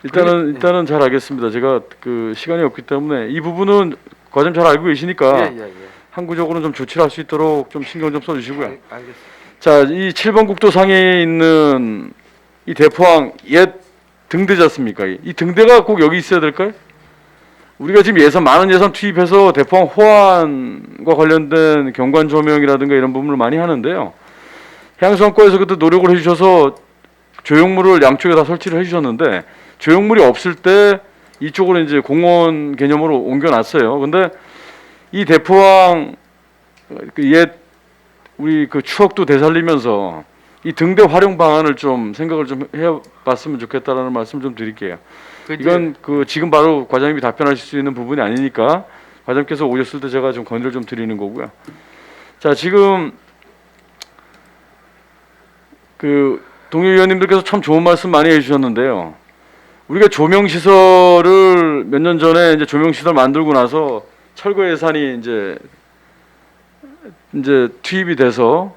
일단은 잘 알겠습니다. 제가 그 시간이 없기 때문에 이 부분은 과장님 잘 알고 계시니까 예. 항구적으로는 좀 조치를 할 수 있도록 좀 신경 좀 써주시고요. 알겠습니다. 자, 이 7번 국도 상해에 있는 이 대포항 옛 등대지 않습니까? 이 등대가 꼭 여기 있어야 될까요? 우리가 지금 많은 예산 투입해서 대포항 호안과 관련된 경관 조명이라든가 이런 부분을 많이 하는데요. 해양수산과에서 그때 노력을 해주셔서 조형물을 양쪽에 다 설치를 해주셨는데 조형물이 없을 때 이쪽으로 이제 공원 개념으로 옮겨놨어요. 근데 이 대포항 옛 우리 그 추억도 되살리면서 이 등대 활용 방안을 좀 생각을 좀 해봤으면 좋겠다라는 말씀 좀 드릴게요. 이건 그 지금 바로 과장님이 답변하실 수 있는 부분이 아니니까 과장님께서 오셨을 때 제가 좀 건의를 좀 드리는 거고요. 자, 지금 그 동료 위원님들께서 참 좋은 말씀 많이 해주셨는데요. 우리가 조명 시설을 몇 년 전에 이제 조명 시설 만들고 나서 철거 예산이 이제 투입이 돼서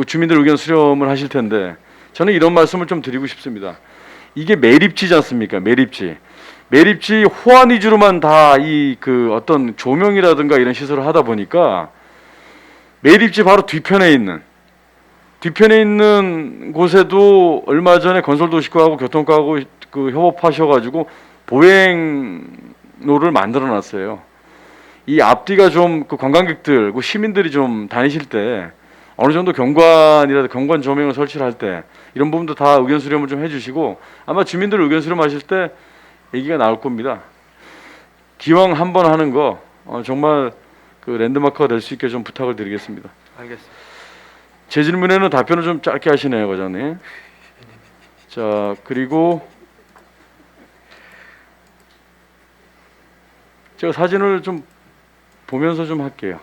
주민들 의견 수렴을 하실 텐데 저는 이런 말씀을 좀 드리고 싶습니다. 이게 매립지지 않습니까? 매립지 호안 위주로만 다 이 그 어떤 조명이라든가 이런 시설을 하다 보니까 매립지 바로 뒤편에 있는 곳에도 얼마 전에 건설도시과하고 교통과하고 그 협업하셔가지고 보행로를 만들어놨어요. 이 앞뒤가 좀 그 관광객들, 그 시민들이 좀 다니실 때 어느 정도 경관 조명을 설치를 할 때 이런 부분도 다 의견 수렴을 좀 해주시고 아마 주민들 의견 수렴하실 때 얘기가 나올 겁니다. 기왕 한번 하는 거 정말 그 랜드마크가 될 수 있게 좀 부탁을 드리겠습니다. 알겠습니다. 제 질문에는 답변을 좀 짧게 하시네요, 과장님. 자, 그리고 제가 사진을 좀 보면서 좀 할게요.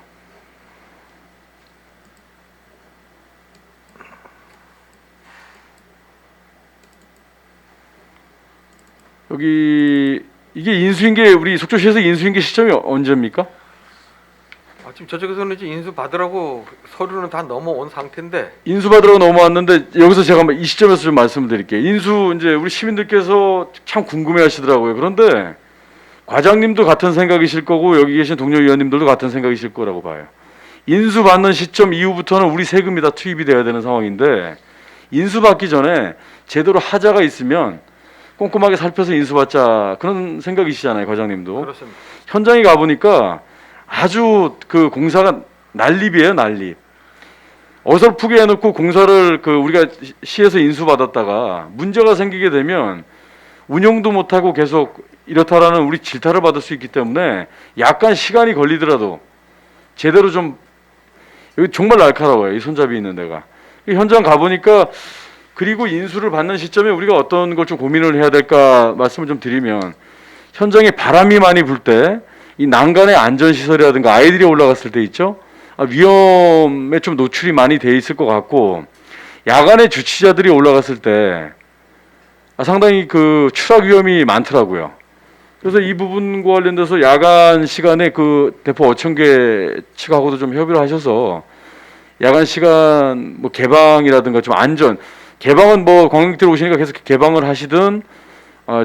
여기 이게 인수인계 우리 속초시에서 인수인계 시점이 언제입니까? 지금 저쪽에서는 이제 인수 받으라고 서류는 다 넘어온 상태인데 인수받으러 넘어왔는데 여기서 제가 이 시점에서 좀 말씀을 드릴게요. 인수 이제 우리 시민들께서 참 궁금해하시더라고요. 그런데 과장님도 같은 생각이실 거고 여기 계신 동료 위원님들도 같은 생각이실 거라고 봐요. 인수받는 시점 이후부터는 우리 세금이 다 투입이 돼야 되는 상황인데 인수받기 전에 제대로 하자가 있으면 꼼꼼하게 살펴서 인수받자 그런 생각이시잖아요, 과장님도. 그렇습니다. 현장에 가보니까 아주 그 공사가 난립이에요, 난립. 어설프게 해놓고 공사를 그 우리가 시에서 인수받았다가 문제가 생기게 되면 운영도 못하고 계속 이렇다라는 우리 질타를 받을 수 있기 때문에 약간 시간이 걸리더라도 제대로 좀 여기 정말 날카로워요, 이 손잡이 있는 데가. 이 현장 가보니까 그리고 인수를 받는 시점에 우리가 어떤 걸 좀 고민을 해야 될까 말씀을 좀 드리면 현장에 바람이 많이 불 때 이 난간의 안전시설이라든가 아이들이 올라갔을 때 있죠. 위험에 좀 노출이 많이 돼 있을 것 같고 야간에 주치자들이 올라갔을 때 상당히 그 추락 위험이 많더라고요. 그래서 이 부분과 관련돼서 야간 시간에 그 대포 어청계 측하고도 좀 협의를 하셔서 야간 시간 뭐 개방이라든가 좀 안전 개방은 뭐 관광객들 오시니까 계속 개방을 하시든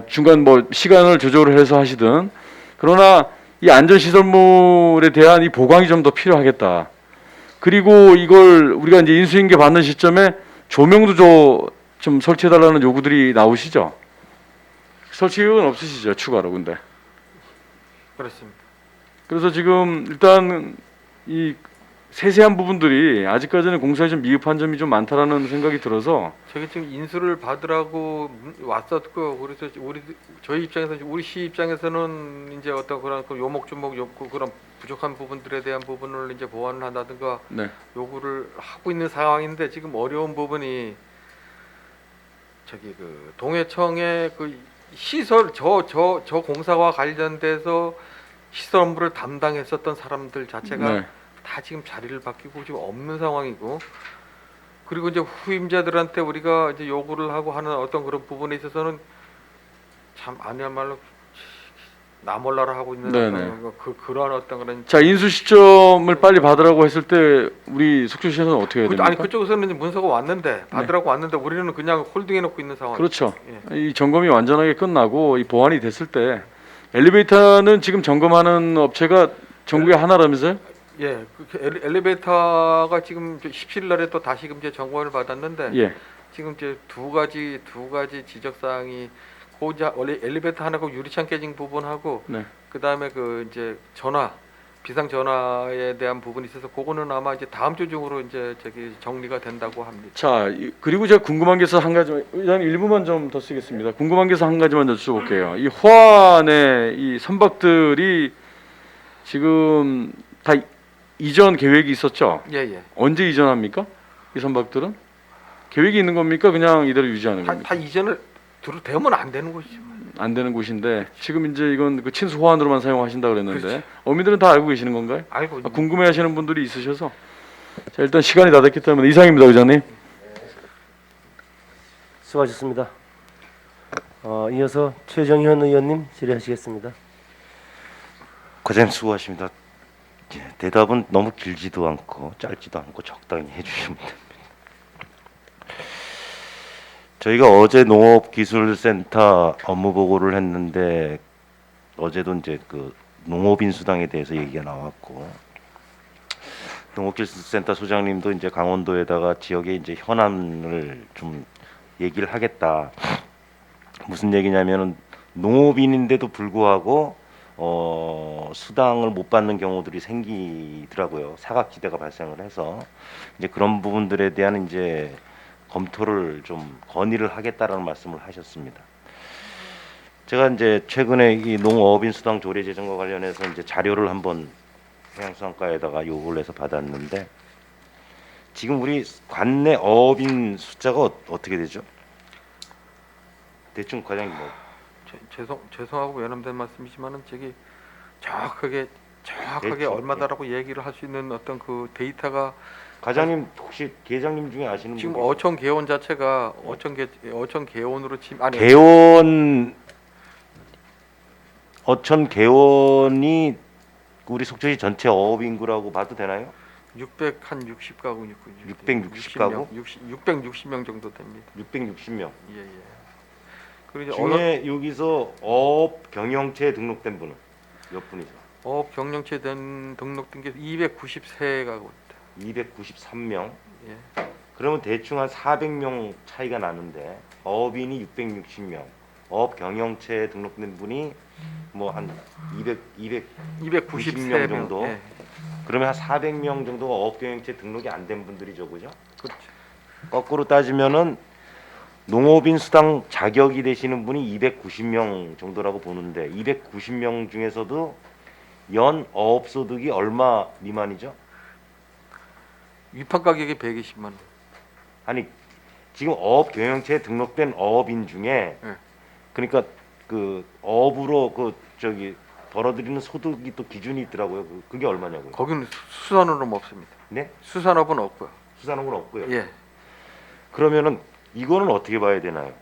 중간 뭐 시간을 조절을 해서 하시든 그러나 이 안전시설물에 대한 이 보강이 좀 더 필요하겠다. 그리고 이걸 우리가 이제 인수인계 받는 시점에 조명도 좀 설치해달라는 요구들이 나오시죠? 설치 계획은 없으시죠? 추가로 근데. 그렇습니다. 그래서 지금 일단 이 세세한 부분들이 아직까지는 공사에 좀 미흡한 점이 좀 많다라는 생각이 들어서 저게 지금 인수를 받으라고 왔었고 그래서 저희 입장에서 우리 시 입장에서는 이제 어떤 그런 그 요목조목 그런 부족한 부분들에 대한 부분을 이제 보완을 한다든가 네. 요구를 하고 있는 상황인데 지금 어려운 부분이 저기 그 동해청의 그 시설 저 공사와 관련돼서 시설 업무를 담당했었던 사람들 자체가 네. 다 지금 자리를 바뀌고 지금 없는 상황이고 그리고 이제 후임자들한테 우리가 이제 요구를 하고 하는 어떤 그런 부분에 있어서는 참 아니야말로 나몰라라 하고 있는 네네. 어떤 그런 어떤 그런 자 인수 시점을 빨리 받으라고 했을 때 우리 속초시에서는 어떻게 해야 됩니까? 아니 그쪽에서는 이제 문서가 왔는데 받으라고 왔는데 우리는 그냥 홀딩해 놓고 있는 상황. 그렇죠. 예. 이 점검이 완전하게 끝나고 이 보완이 됐을 때 엘리베이터는 지금 점검하는 업체가 전국에 하나라면서요? 예, 그 엘리베이터가 지금 17일 날에 또 다시 이제 점검을 받았는데 예. 지금 이제 두 가지 지적 사항이 고자 원래 엘리베이터 하나고 유리창 깨진 부분하고 네. 그다음에 그 이제 비상 전화에 대한 부분이 있어서 그거는 아마 이제 다음 주 중으로 이제 저기 정리가 된다고 합니다. 자, 그리고 제가 궁금한 게 있어서 한 가지만, 의장님 1분만 좀 더 쓰겠습니다. 궁금한 게 있어서 한 가지만 여쭤볼게요. 이 호안의 이 선박들이 지금 다 이전 계획이 있었죠? 예. 언제 이전합니까? 이 선박들은? 계획이 있는 겁니까? 그냥 이대로 유지하는 겁니까? 다 이전을 되면 안 되는 것이죠. 안 되는 곳인데 지금 이제 이건 그 친수 호환으로만 사용하신다 그랬는데 그렇죠. 어민들은 다 알고 계시는 건가요? 알고 있는 궁금해하시는 분들이 있으셔서 자, 일단 시간이 다 됐기 때문에 이상입니다, 의장님. 수고하셨습니다. 이어서 최정현 의원님 질의하시겠습니다. 과장님 수고하십니다. 대답은 너무 길지도 않고 짧지도 않고 적당히 해주시면 됩니다. 저희가 어제 농업기술센터 업무 보고를 했는데 어제도 이제 그 농업인수당에 대해서 얘기가 나왔고 농업기술센터 소장님도 이제 강원도에다가 지역의 이제 현안을 좀 얘기를 하겠다. 무슨 얘기냐면은 농업인인데도 불구하고 수당을 못 받는 경우들이 생기더라고요. 사각지대가 발생을 해서 이제 그런 부분들에 대한 이제 검토를 좀 건의를 하겠다라는 말씀을 하셨습니다. 제가 이제 최근에 이 농어업인 수당 조례 제정과 관련해서 이제 자료를 한번 해양수산과에다가 요구를 해서 받았는데 지금 우리 관내 어업인 숫자가 어떻게 되죠? 대충 과장님 뭐 죄송하고 외람된 말씀이지만은 저기 정확하게 대충, 얼마다라고 얘기를 할 수 있는 어떤 그 데이터가 과장님 혹시 계장님 중에 아시는 지금 분 어촌 개원 자체가 어촌 개원으로 아니 개원 어촌 개원이 우리 속초시 전체 어업 인구라고 봐도 되나요? 660가구 660 가구? 660명 정도 됩니다. 660명. 예. 그리고 이제 중에 여기서 어업 경영체에 등록된 분은 몇 분이죠? 어업 경영체 등록된 게 293가구. 293명. 예. 그러면 대충 한 400명 차이가 나는데 어업인이 660명, 어업 경영체에 등록된 분이 뭐 한 290명 정도. 예. 그러면 한 400명 정도가 어업 경영체 등록이 안 된 분들이죠, 그죠? 그렇죠. 거꾸로 따지면은 농업인 수당 자격이 되시는 분이 290명 정도라고 보는데 290명 중에서도 연 어업 소득이 얼마 미만이죠? 위판 가격이 120만 원. 아니 지금 어업 경영체에 등록된 어업인 중에 네. 그러니까 그 어업으로 그 저기 벌어들이는 소득이 또 기준이 있더라고요. 그게 얼마냐고요? 거기는 수산업은 없습니다. 네? 수산업은 없고요. 수산업은 없고요. 예. 그러면은 이거는 어떻게 봐야 되나요?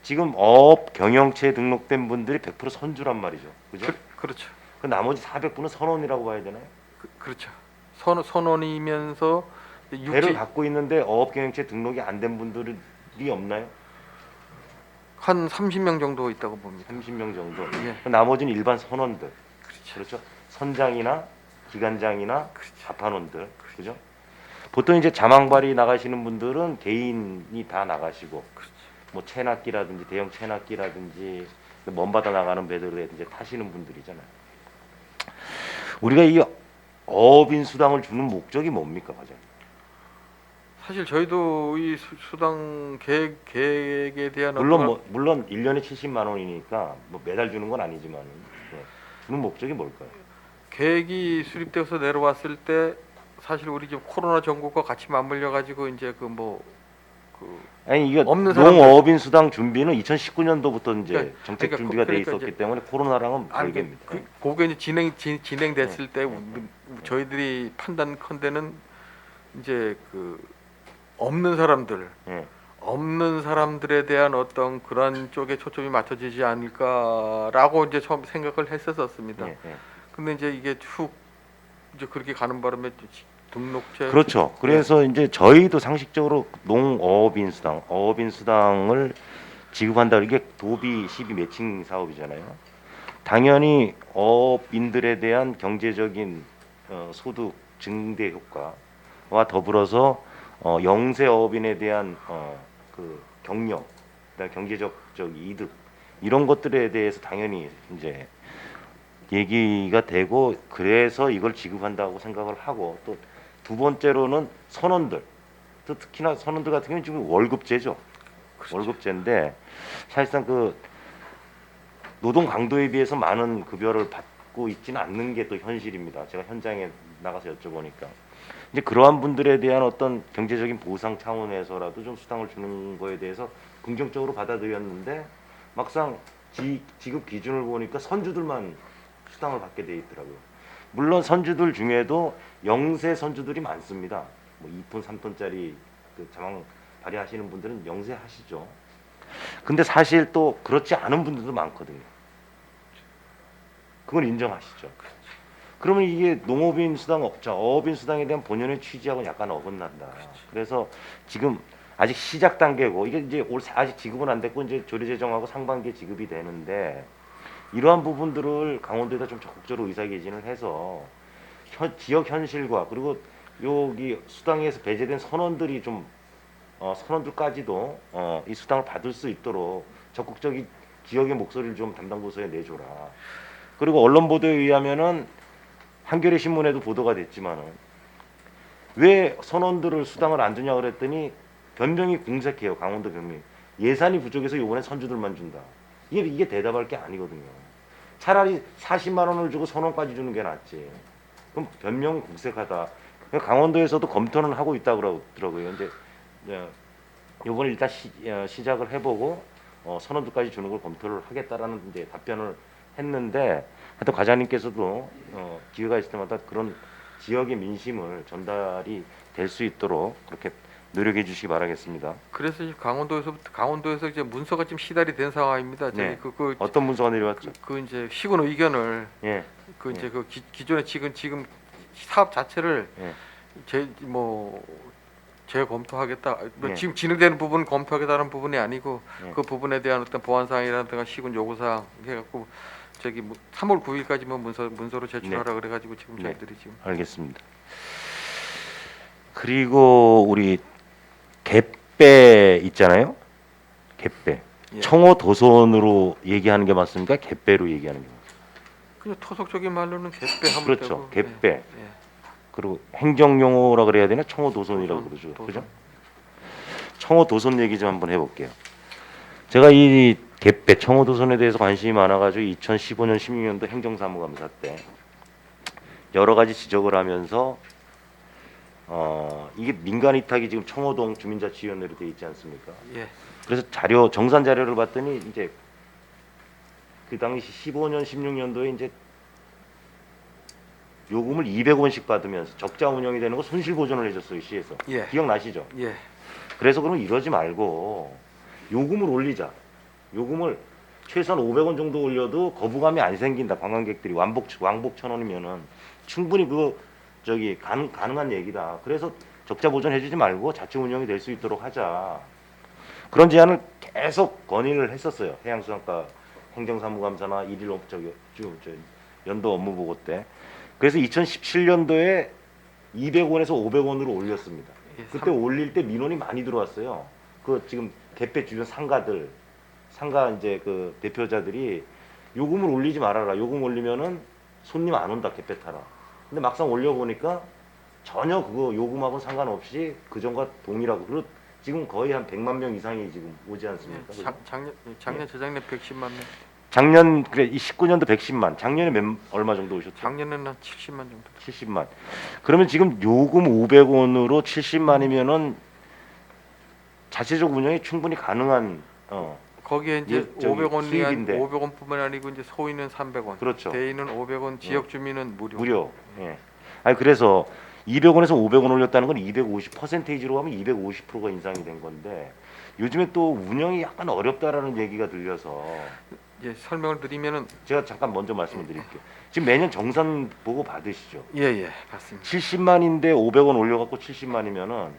지금 어업 경영체에 등록된 분들이 100% 선주란 말이죠. 그죠? 그렇죠. 그 나머지 400분은 선원이라고 봐야 되나요? 그렇죠. 선원이면서 배를 갖고 있는데 어업 경영체 등록이 안 된 분들이 없나요? 한 30명 정도 있다고 봅니다. 30명 정도. 예. 그 나머지는 일반 선원들. 그렇죠. 그렇죠? 선장이나 기관장이나 자판원들. 그죠? 보통 이제 자망발이 나가시는 분들은 개인이 다 나가시고 뭐 채낚기라든지 대형 채낚기라든지 먼 바다 나가는 배들을 이제 타시는 분들이잖아요. 우리가 이 어업인 수당을 주는 목적이 뭡니까, 과장님? 사실 저희도 이 수당 계획에 대한 물론 1년에 70만 원이니까 뭐 매달 주는 건 아니지만 주는 목적이 뭘까요? 계획이 수립돼서 내려왔을 때 사실 우리 지금 코로나 전국과 같이 맞물려 가지고 이제 아니 이게 없는 사람들. 농어업인 수당 준비는 2019년도부터 이제 정책 그러니까 준비가 돼 그러니까 있었기 이제 때문에 코로나랑은 별개입니다. 그게 이제 진행됐을 때 저희들이 판단컨대는 이제 없는 사람들 예. 없는 사람들에 대한 어떤 그런 쪽에 초점이 맞춰지지 않을까라고 이제 처음 생각을 했었습니다. 예, 예. 근데 이제 이게 쭉 이제 그렇게 가는 바람에 등록제 그렇죠. 그래서 이제 저희도 상식적으로 농어업인 수당, 어업인 수당을 지급한다. 이게 도비 시비 매칭 사업이잖아요. 당연히 어업인들에 대한 경제적인 소득 증대 효과와 더불어서 영세어업인에 대한 그 경력, 그다음에 경제적 이득 이런 것들에 대해서 당연히 이제 얘기가 되고 그래서 이걸 지급한다고 생각을 하고 또 두 번째로는 선원들 또 특히나 선원들 같은 경우는 지금 월급제죠. 월급제인데 사실상 그 노동 강도에 비해서 많은 급여를 받고 있지는 않는 게 또 현실입니다. 제가 현장에 나가서 여쭤보니까 이제 그러한 분들에 대한 어떤 경제적인 보상 차원에서라도 좀 수당을 주는 거에 대해서 긍정적으로 받아들였는데 막상 지급 기준을 보니까 선주들만 수당을 받게 돼 있더라고요. 물론 선주들 중에도 영세 선주들이 많습니다. 뭐 2톤, 3톤짜리 그 자망 발휘하시는 분들은 영세 하시죠. 근데 사실 또 그렇지 않은 분들도 많거든요. 그걸 인정하시죠. 그러면 이게 농업인 수당, 어업인 수당에 대한 본연의 취지하고는 약간 어긋난다. 그래서 지금 아직 시작 단계고 이게 이제 올 아직 지급은 안 됐고 이제 조례 제정하고 상반기에 지급이 되는데 이러한 부분들을 강원도에다 좀 적극적으로 의사개진을 해서 지역 현실과 그리고 여기 수당에서 배제된 선원들이 좀 선원들까지도 이 수당을 받을 수 있도록 적극적인 지역의 목소리를 좀 담당 부서에 내줘라. 그리고 언론 보도에 의하면은 한겨레 신문에도 보도가 됐지만은 왜 선원들을 수당을 안 주냐 그랬더니 변명이 공색해요. 강원도 변명. 예산이 부족해서 이번에 선주들만 준다. 이게 대답할 게 아니거든요. 차라리 40만 원을 주고 선원까지 주는 게 낫지. 그럼 변명이 공색하다. 강원도에서도 검토는 하고 있다고 그러더라고요. 이제 이번에 일단 시작을 해보고 선원들까지 주는 걸 검토를 하겠다라는 이제 답변을 했는데 하여튼 과장님께서도 기회가 있을 때마다 그런 지역의 민심을 전달이 될 수 있도록 그렇게 노력해 주시기 바라겠습니다. 그래서 이제 강원도에서 이제 문서가 좀 시달이 된 상황입니다. 네. 저기 어떤 문서가 내려왔죠? 그 이제 시군 의견을 예. 그 이제 그 기존에 지금 사업 자체를 예. 재검토하겠다. 예. 지금 진행되는 부분 검토하겠다는 부분이 아니고 예. 그 부분에 대한 어떤 보완 사항이라든가 시군 요구 사항 해갖고 저기 3월 9일까지만 문서로 제출하라 그래가지고 지금 네. 저희들이 지금 알겠습니다. 그리고 우리 갯배 있잖아요. 갯배. 예. 청호 도선으로 얘기하는 게 맞습니까? 갯배로 얘기하는 게 맞습니까? 그냥 토속적인 말로는 갯배 하면 그렇죠. 되고. 갯배. 예. 그리고 행정용어라 그래야 되나? 청호 도선이라고 그러죠. 도선. 그죠? 청호 도선 얘기 좀 한번 해볼게요. 제가 이 갯배 청호 도선에 대해서 관심이 많아가지고 2015년 16년도 행정사무감사 때 여러 가지 지적을 하면서 이게 민간 위탁이 지금 청호동 주민자치위원회로 돼 있지 않습니까? 예. 그래서 정산 자료를 봤더니 이제 그 당시 15년 16년도에 이제 요금을 200원씩 받으면서 적자 운영이 되는 거 손실 보전을 해줬어요 시에서. 예. 기억나시죠? 예. 그래서 그럼 이러지 말고 요금을 올리자. 요금을 최소한 500원 정도 올려도 거부감이 안 생긴다. 관광객들이 왕복 1,000원이면은 충분히 가능한 얘기다. 그래서 적자 보전해주지 말고 자체 운영이 될 수 있도록 하자. 그런 제안을 계속 건의를 했었어요. 해양수산과 행정사무감사나 일일 연도 업무보고 때. 그래서 2017년도에 200원에서 500원으로 올렸습니다. 예, 그때 올릴 때 민원이 많이 들어왔어요. 그 지금 갯배 주변 상가 이제 그 대표자들이 요금을 올리지 말아라. 요금 올리면은 손님 안 온다. 갯배 타라. 근데 막상 올려보니까 전혀 그거 요금하고는 상관없이 그전과 동일하고 그리고 지금 거의 한 100만 명 이상이 지금 오지 않습니까? 예. 그죠? 작년 재작년 110만 명. 작년 그래 이 19년도 110만. 작년에 얼마 정도 오셨죠? 작년에는 한 70만 정도. 70만. 그러면 지금 요금 500원으로 70만이면은 자체적 운영이 충분히 가능한 거기에 이제 예, 저기 500원이 수입인데. 500원뿐만 아니고 이제 소인은 300원. 그렇죠. 대인은 500원, 지역 주민은 무료. 무료. 예. 아니 그래서 200원에서 500원 올렸다는 건 250%로 하면 250%가 인상이 된 건데 요즘에 또 운영이 약간 어렵다라는 얘기가 들려서 예, 설명을 드리면은 제가 잠깐 먼저 말씀을 드릴게요. 지금 매년 정산 보고 받으시죠. 예, 맞습니다. 70만인데 500원 올려갖고 70만이면은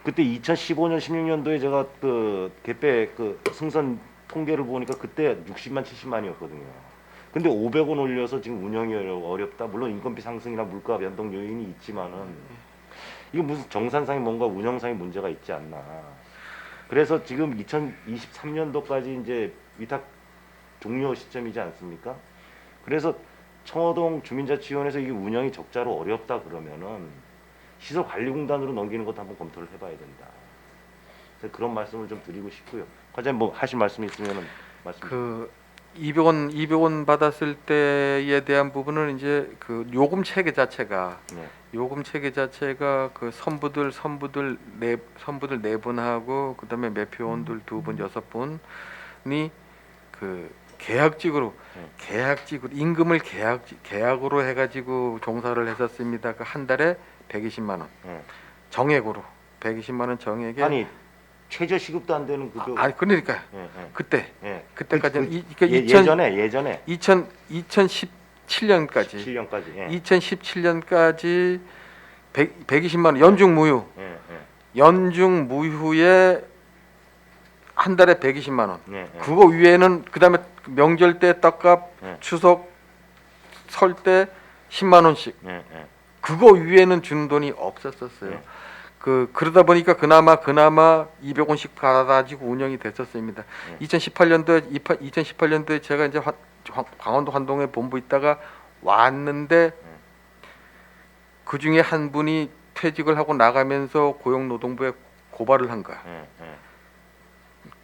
그때 2015년 16년도에 제가 그 갯배 그 승선 통계를 보니까 그때 60만 70만이었거든요. 근데 500원 올려서 지금 운영이 어렵다. 물론 인건비 상승이나 물가 변동 요인이 있지만은 이거 무슨 정산상의 뭔가 운영상의 문제가 있지 않나. 그래서 지금 2023년도까지 이제 위탁 종료 시점이지 않습니까? 그래서 청호동 주민자치위원회에서 이게 운영이 적자로 어렵다 그러면은 시설관리공단으로 넘기는 것도 한번 검토를 해봐야 된다. 그래서 그런 말씀을 좀 드리고 싶고요. 과장님 뭐 하실 말씀 있으면은 말씀. 그 200원 받았을 때에 대한 부분은 이제 그 요금 체계 자체가 네. 그 선부들 네 분하고 그다음에 매표원들 2분 6분이 그 계약직으로 임금을 계약으로 해가지고 종사를 했었습니다. 그 한 달에 120만 원 네. 정액으로 120만 원 정액에 아니 최저 시급도 안 되는 그거. 아니 그러니까 예, 예. 그때 그때까지는 예전에 2017년까지 7년까지. 예. 2017년까지 120만 원 연중 무휴 예, 예. 연중 무휴에 한 달에 120만 원. 예, 예. 그거 위에는 그다음에 명절 때 떡값, 예. 추석 설 때 10만 원씩. 예, 예. 그거 위에는 주는 돈이 없었었어요. 예. 그러다 보니까 그나마 200원씩 받아가지고 운영이 됐었습니다. 예. 2018년도에 제가 이제 강원도 환동에 본부 있다가 왔는데 그 중에 한 분이 퇴직을 하고 나가면서 고용노동부에 고발을 한 거야. 예, 예.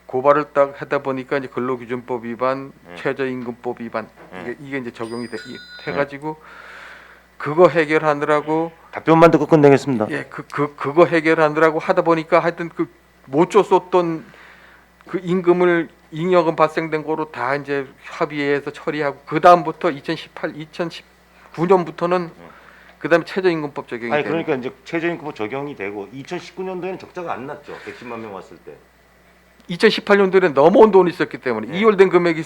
고발을 딱 하다 보니까 이제 근로기준법 위반, 예. 최저임금법 위반 예. 이게 이제 적용이 해가지고 그거 해결하느라고 답변만 듣고 끝내겠습니다. 예, 그거 해결하느라고 하다 보니까 하여튼 그 못 줬었던 그 임금을 잉여금 발생된 거로 다 이제 합의해서 처리하고 그 다음부터 2019년부터는 그다음에 최저임금법 적용이 아니 되는. 그러니까 이제 최저임금 적용이 되고 2019년도에는 적자가 안 났죠. 110만 명 왔을 때. 2018년도에 넘어온 돈이 있었기 때문에 네. 이월된 금액이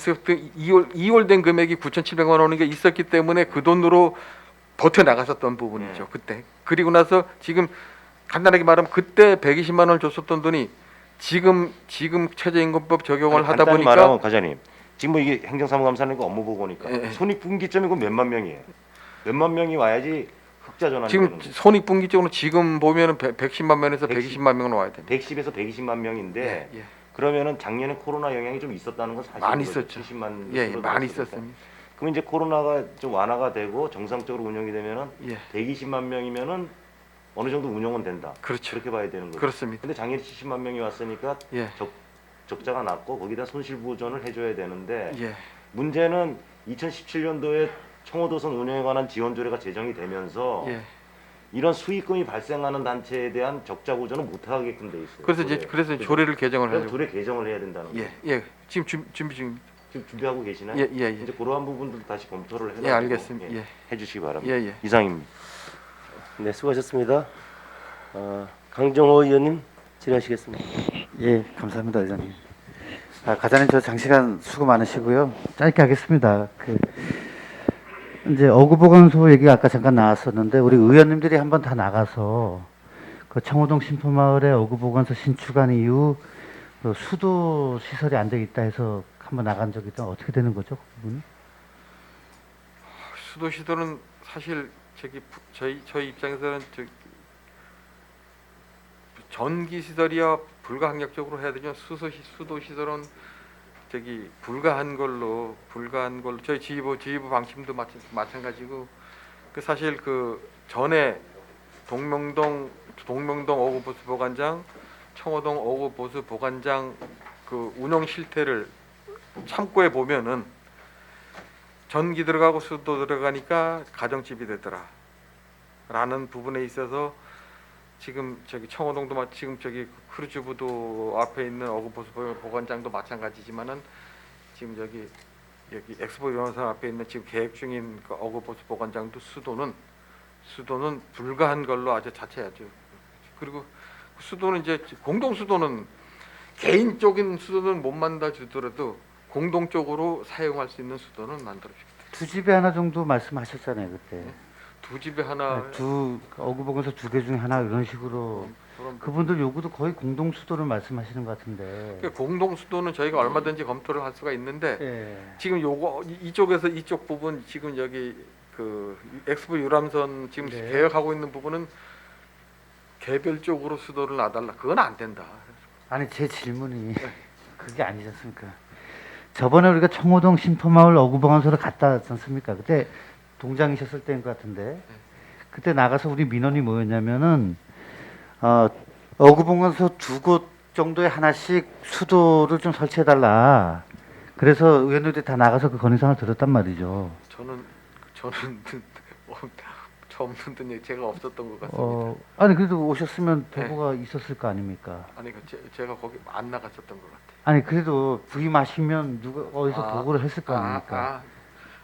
이월된 금액이 9,700만 원인 게 있었기 때문에 그 돈으로 버텨 나갔었던 부분이죠. 네. 그때. 그리고 나서 지금 간단하게 말하면 그때 120만 원을 줬었던 돈이 지금 최저임금법 적용을 하다 간단히 보니까 말하면 과장님 지금 뭐 이게 행정사무감사니까 업무 보고니까 예, 예. 손익분기점이고 몇만 명이에요. 몇만 명이 와야지 흑자 전환이 지금 되는 거예요. 손익분기적으로 지금 보면은 110만 명에서 110. 120만 명은 와야 됩니다. 110에서 120만 명인데 예, 예. 그러면은 작년에 코로나 영향이 좀 있었다는 건 사실이죠. 많이 있었죠. 70만 예, 정도 많이 됐으니까. 있었습니다. 그럼 이제 코로나가 좀 완화가 되고 정상적으로 운영이 되면은 예, 120만 명이면은 어느 정도 운영은 된다. 그렇죠. 그렇게 봐야 되는 거죠. 그렇습니다. 근데 작년에 70만 명이 왔으니까 예, 적자가 났고 거기다 손실 보전을 해줘야 되는데 예, 문제는 2017년도에 청호도선 운영에 관한 지원 조례가 제정이 되면서 예. 이런 수익금이 발생하는 단체에 대한 적자 보전을 못 하게끔 돼 있어요. 그래서 이제 조례를 개정을 그래서 하려고. 조례 개정을 해야 된다는 거예요. 예, 예. 지금 준비 중입니다. 지금 준비하고 계시나요? 예, 예, 예. 이제 그러한 부분도 다시 검토를 해가지고 예, 알겠습니다. 예, 해주시기 바랍니다. 예, 예. 이상입니다. 네, 수고하셨습니다. 강정호 의원님 질의하시겠습니다. 예, 감사합니다, 의장님. 과장님 저 장시간 수고 많으시고요. 짧게 하겠습니다. 이제 어구보건소 얘기가 아까 잠깐 나왔었는데 우리 의원님들이 한번 다 나가서 그 청호동 신포마을에 어구보건소 신축한 이후 그 수도 시설이 안 돼 있다 해서 한번 나간 적이 있다. 어떻게 되는 거죠, 그 부분은? 수도 시설은 사실 저희 입장에서는 전기 시설이야 불가항력적으로 해야 되지만 수도 시설은 불가한 걸로 저희 지휘부 방침도 마찬가지고 그 사실 그 전에 동명동 어구보수 보관장, 청호동 어구보수 보관장 그 운영 실태를 참고해 보면은 전기 들어가고 수도 들어가니까 가정집이 되더라라는 부분에 있어서 지금 청호동도 지금 크루즈부도 앞에 있는 어구보수 보관장도 마찬가지지만은 지금 여기 엑스포 영화산 앞에 있는 지금 계획 중인 그 어구보수 보관장도 수도는 불가한 걸로 아주 자체하죠. 그리고 수도는 이제 공동 수도는 개인적인 수도는 못 만들어 주더라도 공동적으로 사용할 수 있는 수도는 만들어 주겠다. 두 집에 하나 정도 말씀하셨잖아요, 그때. 두 집에 하나 어구보건소 2개 중에 하나 이런 식으로 그런 그분들 요구도 거의 공동 수도를 말씀하시는 것 같은데. 공동 수도는 저희가 얼마든지 검토를 할 수가 있는데 예. 지금 이쪽에서 이쪽 부분 지금 여기 그 엑스포 유람선 지금 네. 계획하고 있는 부분은 개별적으로 수도를 놔달라. 그건 안 된다. 아니 제 질문이 그게 아니지 않습니까? 저번에 우리가 청호동 신포마을 어구보건소를 갔다 왔지 않습니까? 그때 동장이셨을 때인 것 같은데 그때 나가서 우리 민원이 뭐였냐면은 어구보건소 2곳 정도에 하나씩 수도를 좀 설치해달라. 그래서 의원들이 다 나가서 그 건의사항을 들었단 말이죠. 저는 처음 듣는 얘기 제가 없었던 것 같습니다. 아니 그래도 오셨으면 네. 보고가 있었을 거 아닙니까? 아니 제가 거기 안 나갔었던 것 같아요. 아니 그래도 부임하시면 누가 어디서 보고를 했을 거 아닙니까?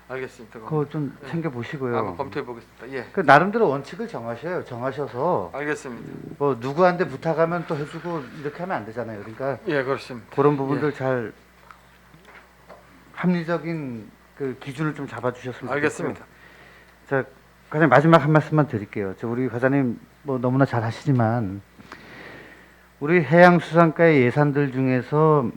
알겠습니다. 그거 좀 네. 챙겨 보시고요. 한번 검토해 보겠습니다. 예. 그 나름대로 원칙을 정하셔서 알겠습니다. 뭐 누구한테 부탁하면 또 해주고 이렇게 하면 안 되잖아요. 그러니까 예, 그렇습니다. 그런 부분들 잘 합리적인 그 기준을 좀 잡아주셨으면 알겠습니다. 좋겠고요. 자, 과장님 마지막 한 말씀만 드릴게요. 우리 과장님 뭐 너무나 잘 하시지만 우리 해양수산과의 예산들 중에서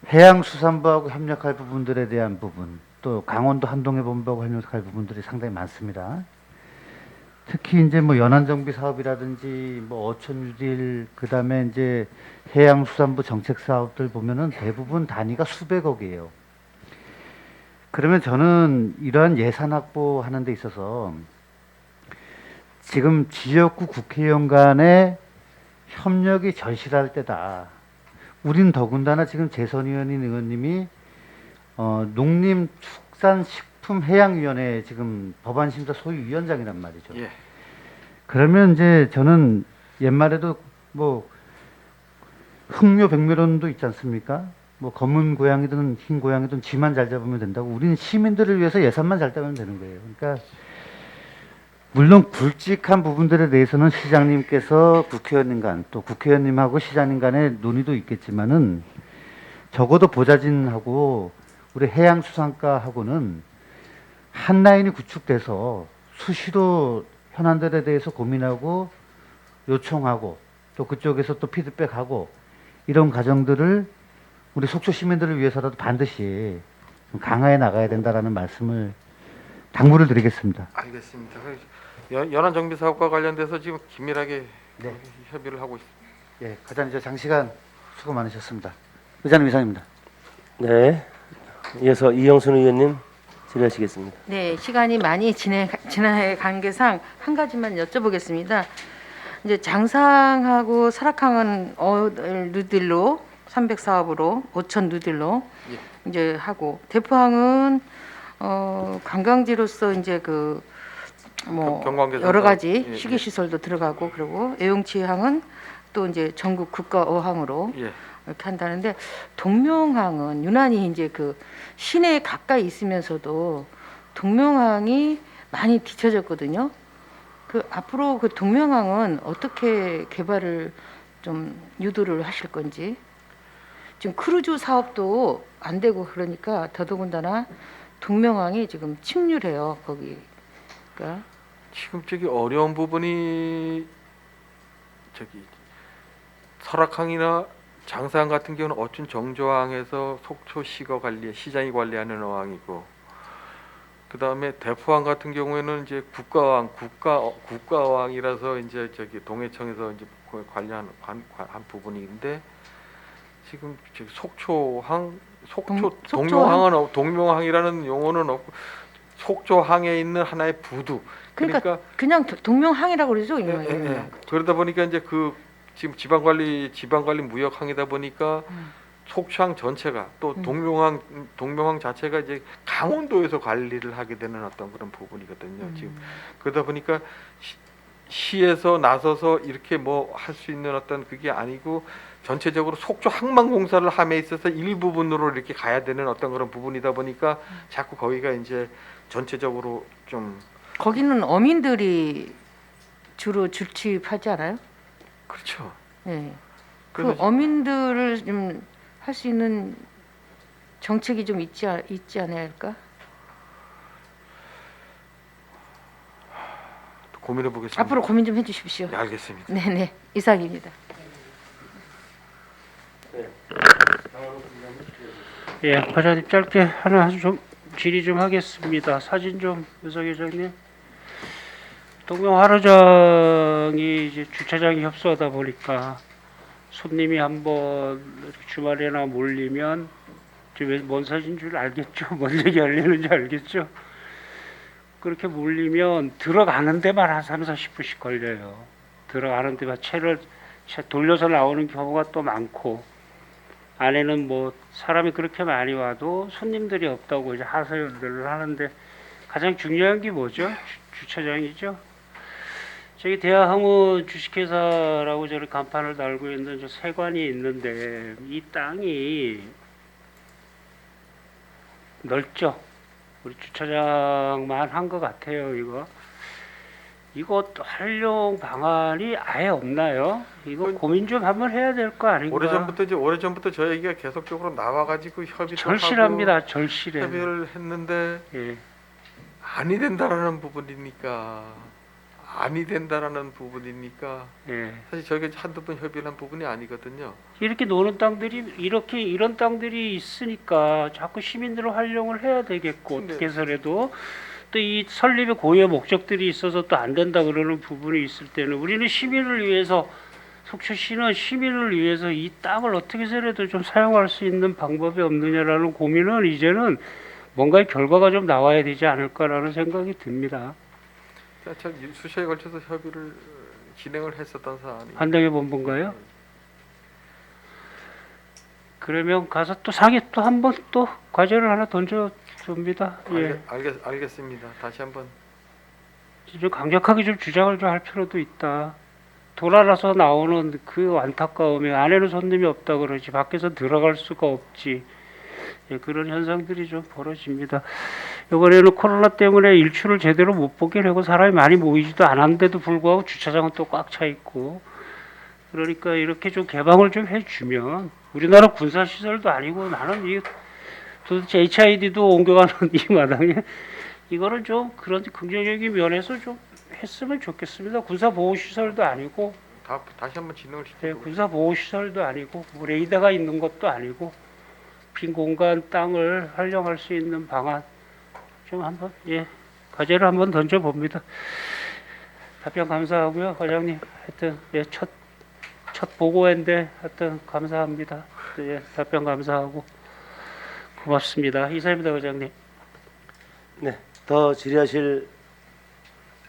해양수산부하고 협력할 부분들에 대한 부분, 또 강원도 한동해본부하고 협력할 부분들이 상당히 많습니다. 특히 이제 뭐 연안정비 사업이라든지 뭐 어촌 뉴딜 그다음에 이제 해양수산부 정책 사업들 보면은 대부분 단위가 수백억이에요. 그러면 저는 이러한 예산 확보하는 데 있어서 지금 지역구 국회의원 간의 협력이 절실할 때다. 우린 더군다나 지금 재선 의원인 의원님이 농림축산식품해양위원회 지금 법안심사 소위위원장이란 말이죠. 예. 그러면 이제 저는 옛말에도 뭐 흑묘 백묘론도 있지 않습니까? 뭐 검은 고양이든 흰 고양이든 쥐만 잘 잡으면 된다고. 우리는 시민들을 위해서 예산만 잘 잡으면 되는 거예요. 그러니까 물론 굵직한 부분들에 대해서는 시장님께서 국회의원님 간, 또 국회의원님하고 시장님 간의 논의도 있겠지만은 적어도 보좌진하고 우리 해양수산과하고는 한 라인이 구축돼서 수시로 현안들에 대해서 고민하고 요청하고 또 그쪽에서 또 피드백하고 이런 과정들을 우리 속초 시민들을 위해서라도 반드시 좀 강화해 나가야 된다라는 말씀을 당부를 드리겠습니다. 알겠습니다. 연안 정비 사업과 관련돼서 지금 긴밀하게 네. 협의를 하고 있습니다. 예, 과장님 장시간 수고 많으셨습니다. 의장님 이상입니다. 네. 이어서 이영순 의원님 질의하시겠습니다. 네, 시간이 많이 지나간 관계상 한 가지만 여쭤보겠습니다. 이제 장상하고 설악항은 누딜로 300 사업으로 5천 누딜로 이제 하고 대포항은 관광지로서 이제 그 뭐 경관계에서 여러 가지 예, 휴게 시설도 들어가고 그리고 애용치항은 또 이제 전국 국가 어항으로 예. 이렇게 한다는데 동명항은 유난히 이제 그 시내에 가까이 있으면서도 동명항이 많이 뒤쳐졌거든요. 그 앞으로 그 동명항은 어떻게 개발을 좀 유도를 하실 건지. 지금 크루즈 사업도 안 되고 그러니까 더더군다나 동명항이 지금 침률해요 거기. 그러니까 지금 저기 어려운 부분이 저기 설악항이나 장사항 같은 경우는 어촌 정조항에서 속초시가 시장이 관리하는 어항이고, 그 다음에 대포항 같은 경우에는 이제 국가어항이라서 이제 저기 동해청에서 이제 관리하는 한 부분인데, 지금 저기 속초항, 동명항이라는 용어는 없고 속초항에 있는 하나의 부두. 그러니까 그냥 동명항이라고 그러죠. 그러다 보니까 이제 그 지금 지방관리 무역항이다 보니까 속초항 전체가 또 동명항 자체가 이제 강원도에서 관리를 하게 되는 어떤 그런 부분이거든요. 지금 그러다 보니까 시에서 나서서 이렇게 뭐 할 수 있는 어떤 그게 아니고 전체적으로 속초 항만공사를 함에 있어서 일부분으로 이렇게 가야 되는 어떤 그런 부분이다 보니까 자꾸 거기가 이제 전체적으로 좀 거기는 어민들이 주로 출입하지 않아요? 그렇죠. 네. 그 그래서 어민들을 좀 할 수 있는 정책이 좀 있지 않을까? 고민해 보겠습니다. 앞으로 고민 좀 해주십시오. 네, 알겠습니다. 네네 이상입니다. 예, 과장님 짧게 하나 좀 질의 좀 하겠습니다. 사진 좀 윤석 회장님. 동명하루장이 이제 주차장이 협소하다 보니까 손님이 한번 주말에나 몰리면 뭔 사진 줄 알겠죠? 뭔 얘기 하려는지 알겠죠? 그렇게 몰리면 들어가는 데만 한 3, 40분씩 걸려요. 들어가는 데만 채 돌려서 나오는 경우가 또 많고, 안에는 뭐 사람이 그렇게 많이 와도 손님들이 없다고 이제 하소연들을 하는데, 가장 중요한 게 뭐죠? 주차장이죠. 저기 대하항운 주식회사라고 저를 간판을 달고 있는 저 세관이 있는데, 이 땅이 넓죠. 우리 주차장만 한 것 같아요. 이거 활용 방안이 아예 없나요? 이거 고민 좀 한번 해야 될 거 아닌가? 오래전부터 저 얘기가 계속적으로 나와가지고 협의를 절실합니다. 하고 절실해. 협의를 했는데 예. 아니 된다라는 부분이니까 예. 사실 저게 한두 번 협의를 한 부분이 아니거든요. 이렇게 노는 땅들이 이런 땅들이 있으니까 자꾸 시민들을 활용을 해야 되겠고, 근데- 어떻게 해서라도 또 이 설립의 고유의 목적들이 있어서 또 안 된다 그러는 부분이 있을 때는 우리는 시민을 위해서, 속초시는 시민을 위해서 이 땅을 어떻게 해서라도 좀 사용할 수 있는 방법이 없느냐라는 고민은 이제는 뭔가의 결과가 좀 나와야 되지 않을까라는 생각이 듭니다. 참 수시에 걸쳐서 협의를 진행을 했었던 사안이 한덕의 본부인가요? 그러면 가서 또 상에 또 한 번 또 과제를 하나 던져줍니다. 예. 알겠습니다. 다시 한번 좀 강력하게 좀 주장을 좀 할 필요도 있다. 돌아라서 나오는 그 안타까움에 안에는 손님이 없다 그러지 밖에서 들어갈 수가 없지. 예, 그런 현상들이 좀 벌어집니다. 이번에는 코로나 때문에 일출을 제대로 못 보게 하고 사람이 많이 모이지도 않았는데도 불구하고 주차장은 또 꽉 차 있고, 그러니까 이렇게 좀 개방을 좀 해주면, 우리나라 군사 시설도 아니고 나는 이 도대체 HID도 옮겨가는 이 마당에 이거를 좀 그런 긍정적인 면에서 좀 했으면 좋겠습니다. 군사 보호 시설도 아니고, 다시 한번 진행을 예, 시키고 군사 보호 시설도 아니고, 뭐 레이더가 있는 것도 아니고, 빈 공간 땅을 활용할 수 있는 방안 좀 한번 과제를 한번 던져 봅니다. 답변 감사하고요, 과장님. 하여튼 첫 보고인데 하여튼 감사합니다. 답변 감사하고 고맙습니다. 이사입니다, 과장님. 네, 더 질의하실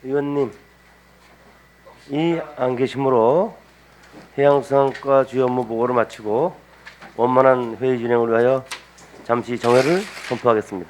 의원님 이 안 계시므로 해양수산과 주요 업무 보고를 마치고 원만한 회의 진행을 위하여 잠시 정회를 선포하겠습니다.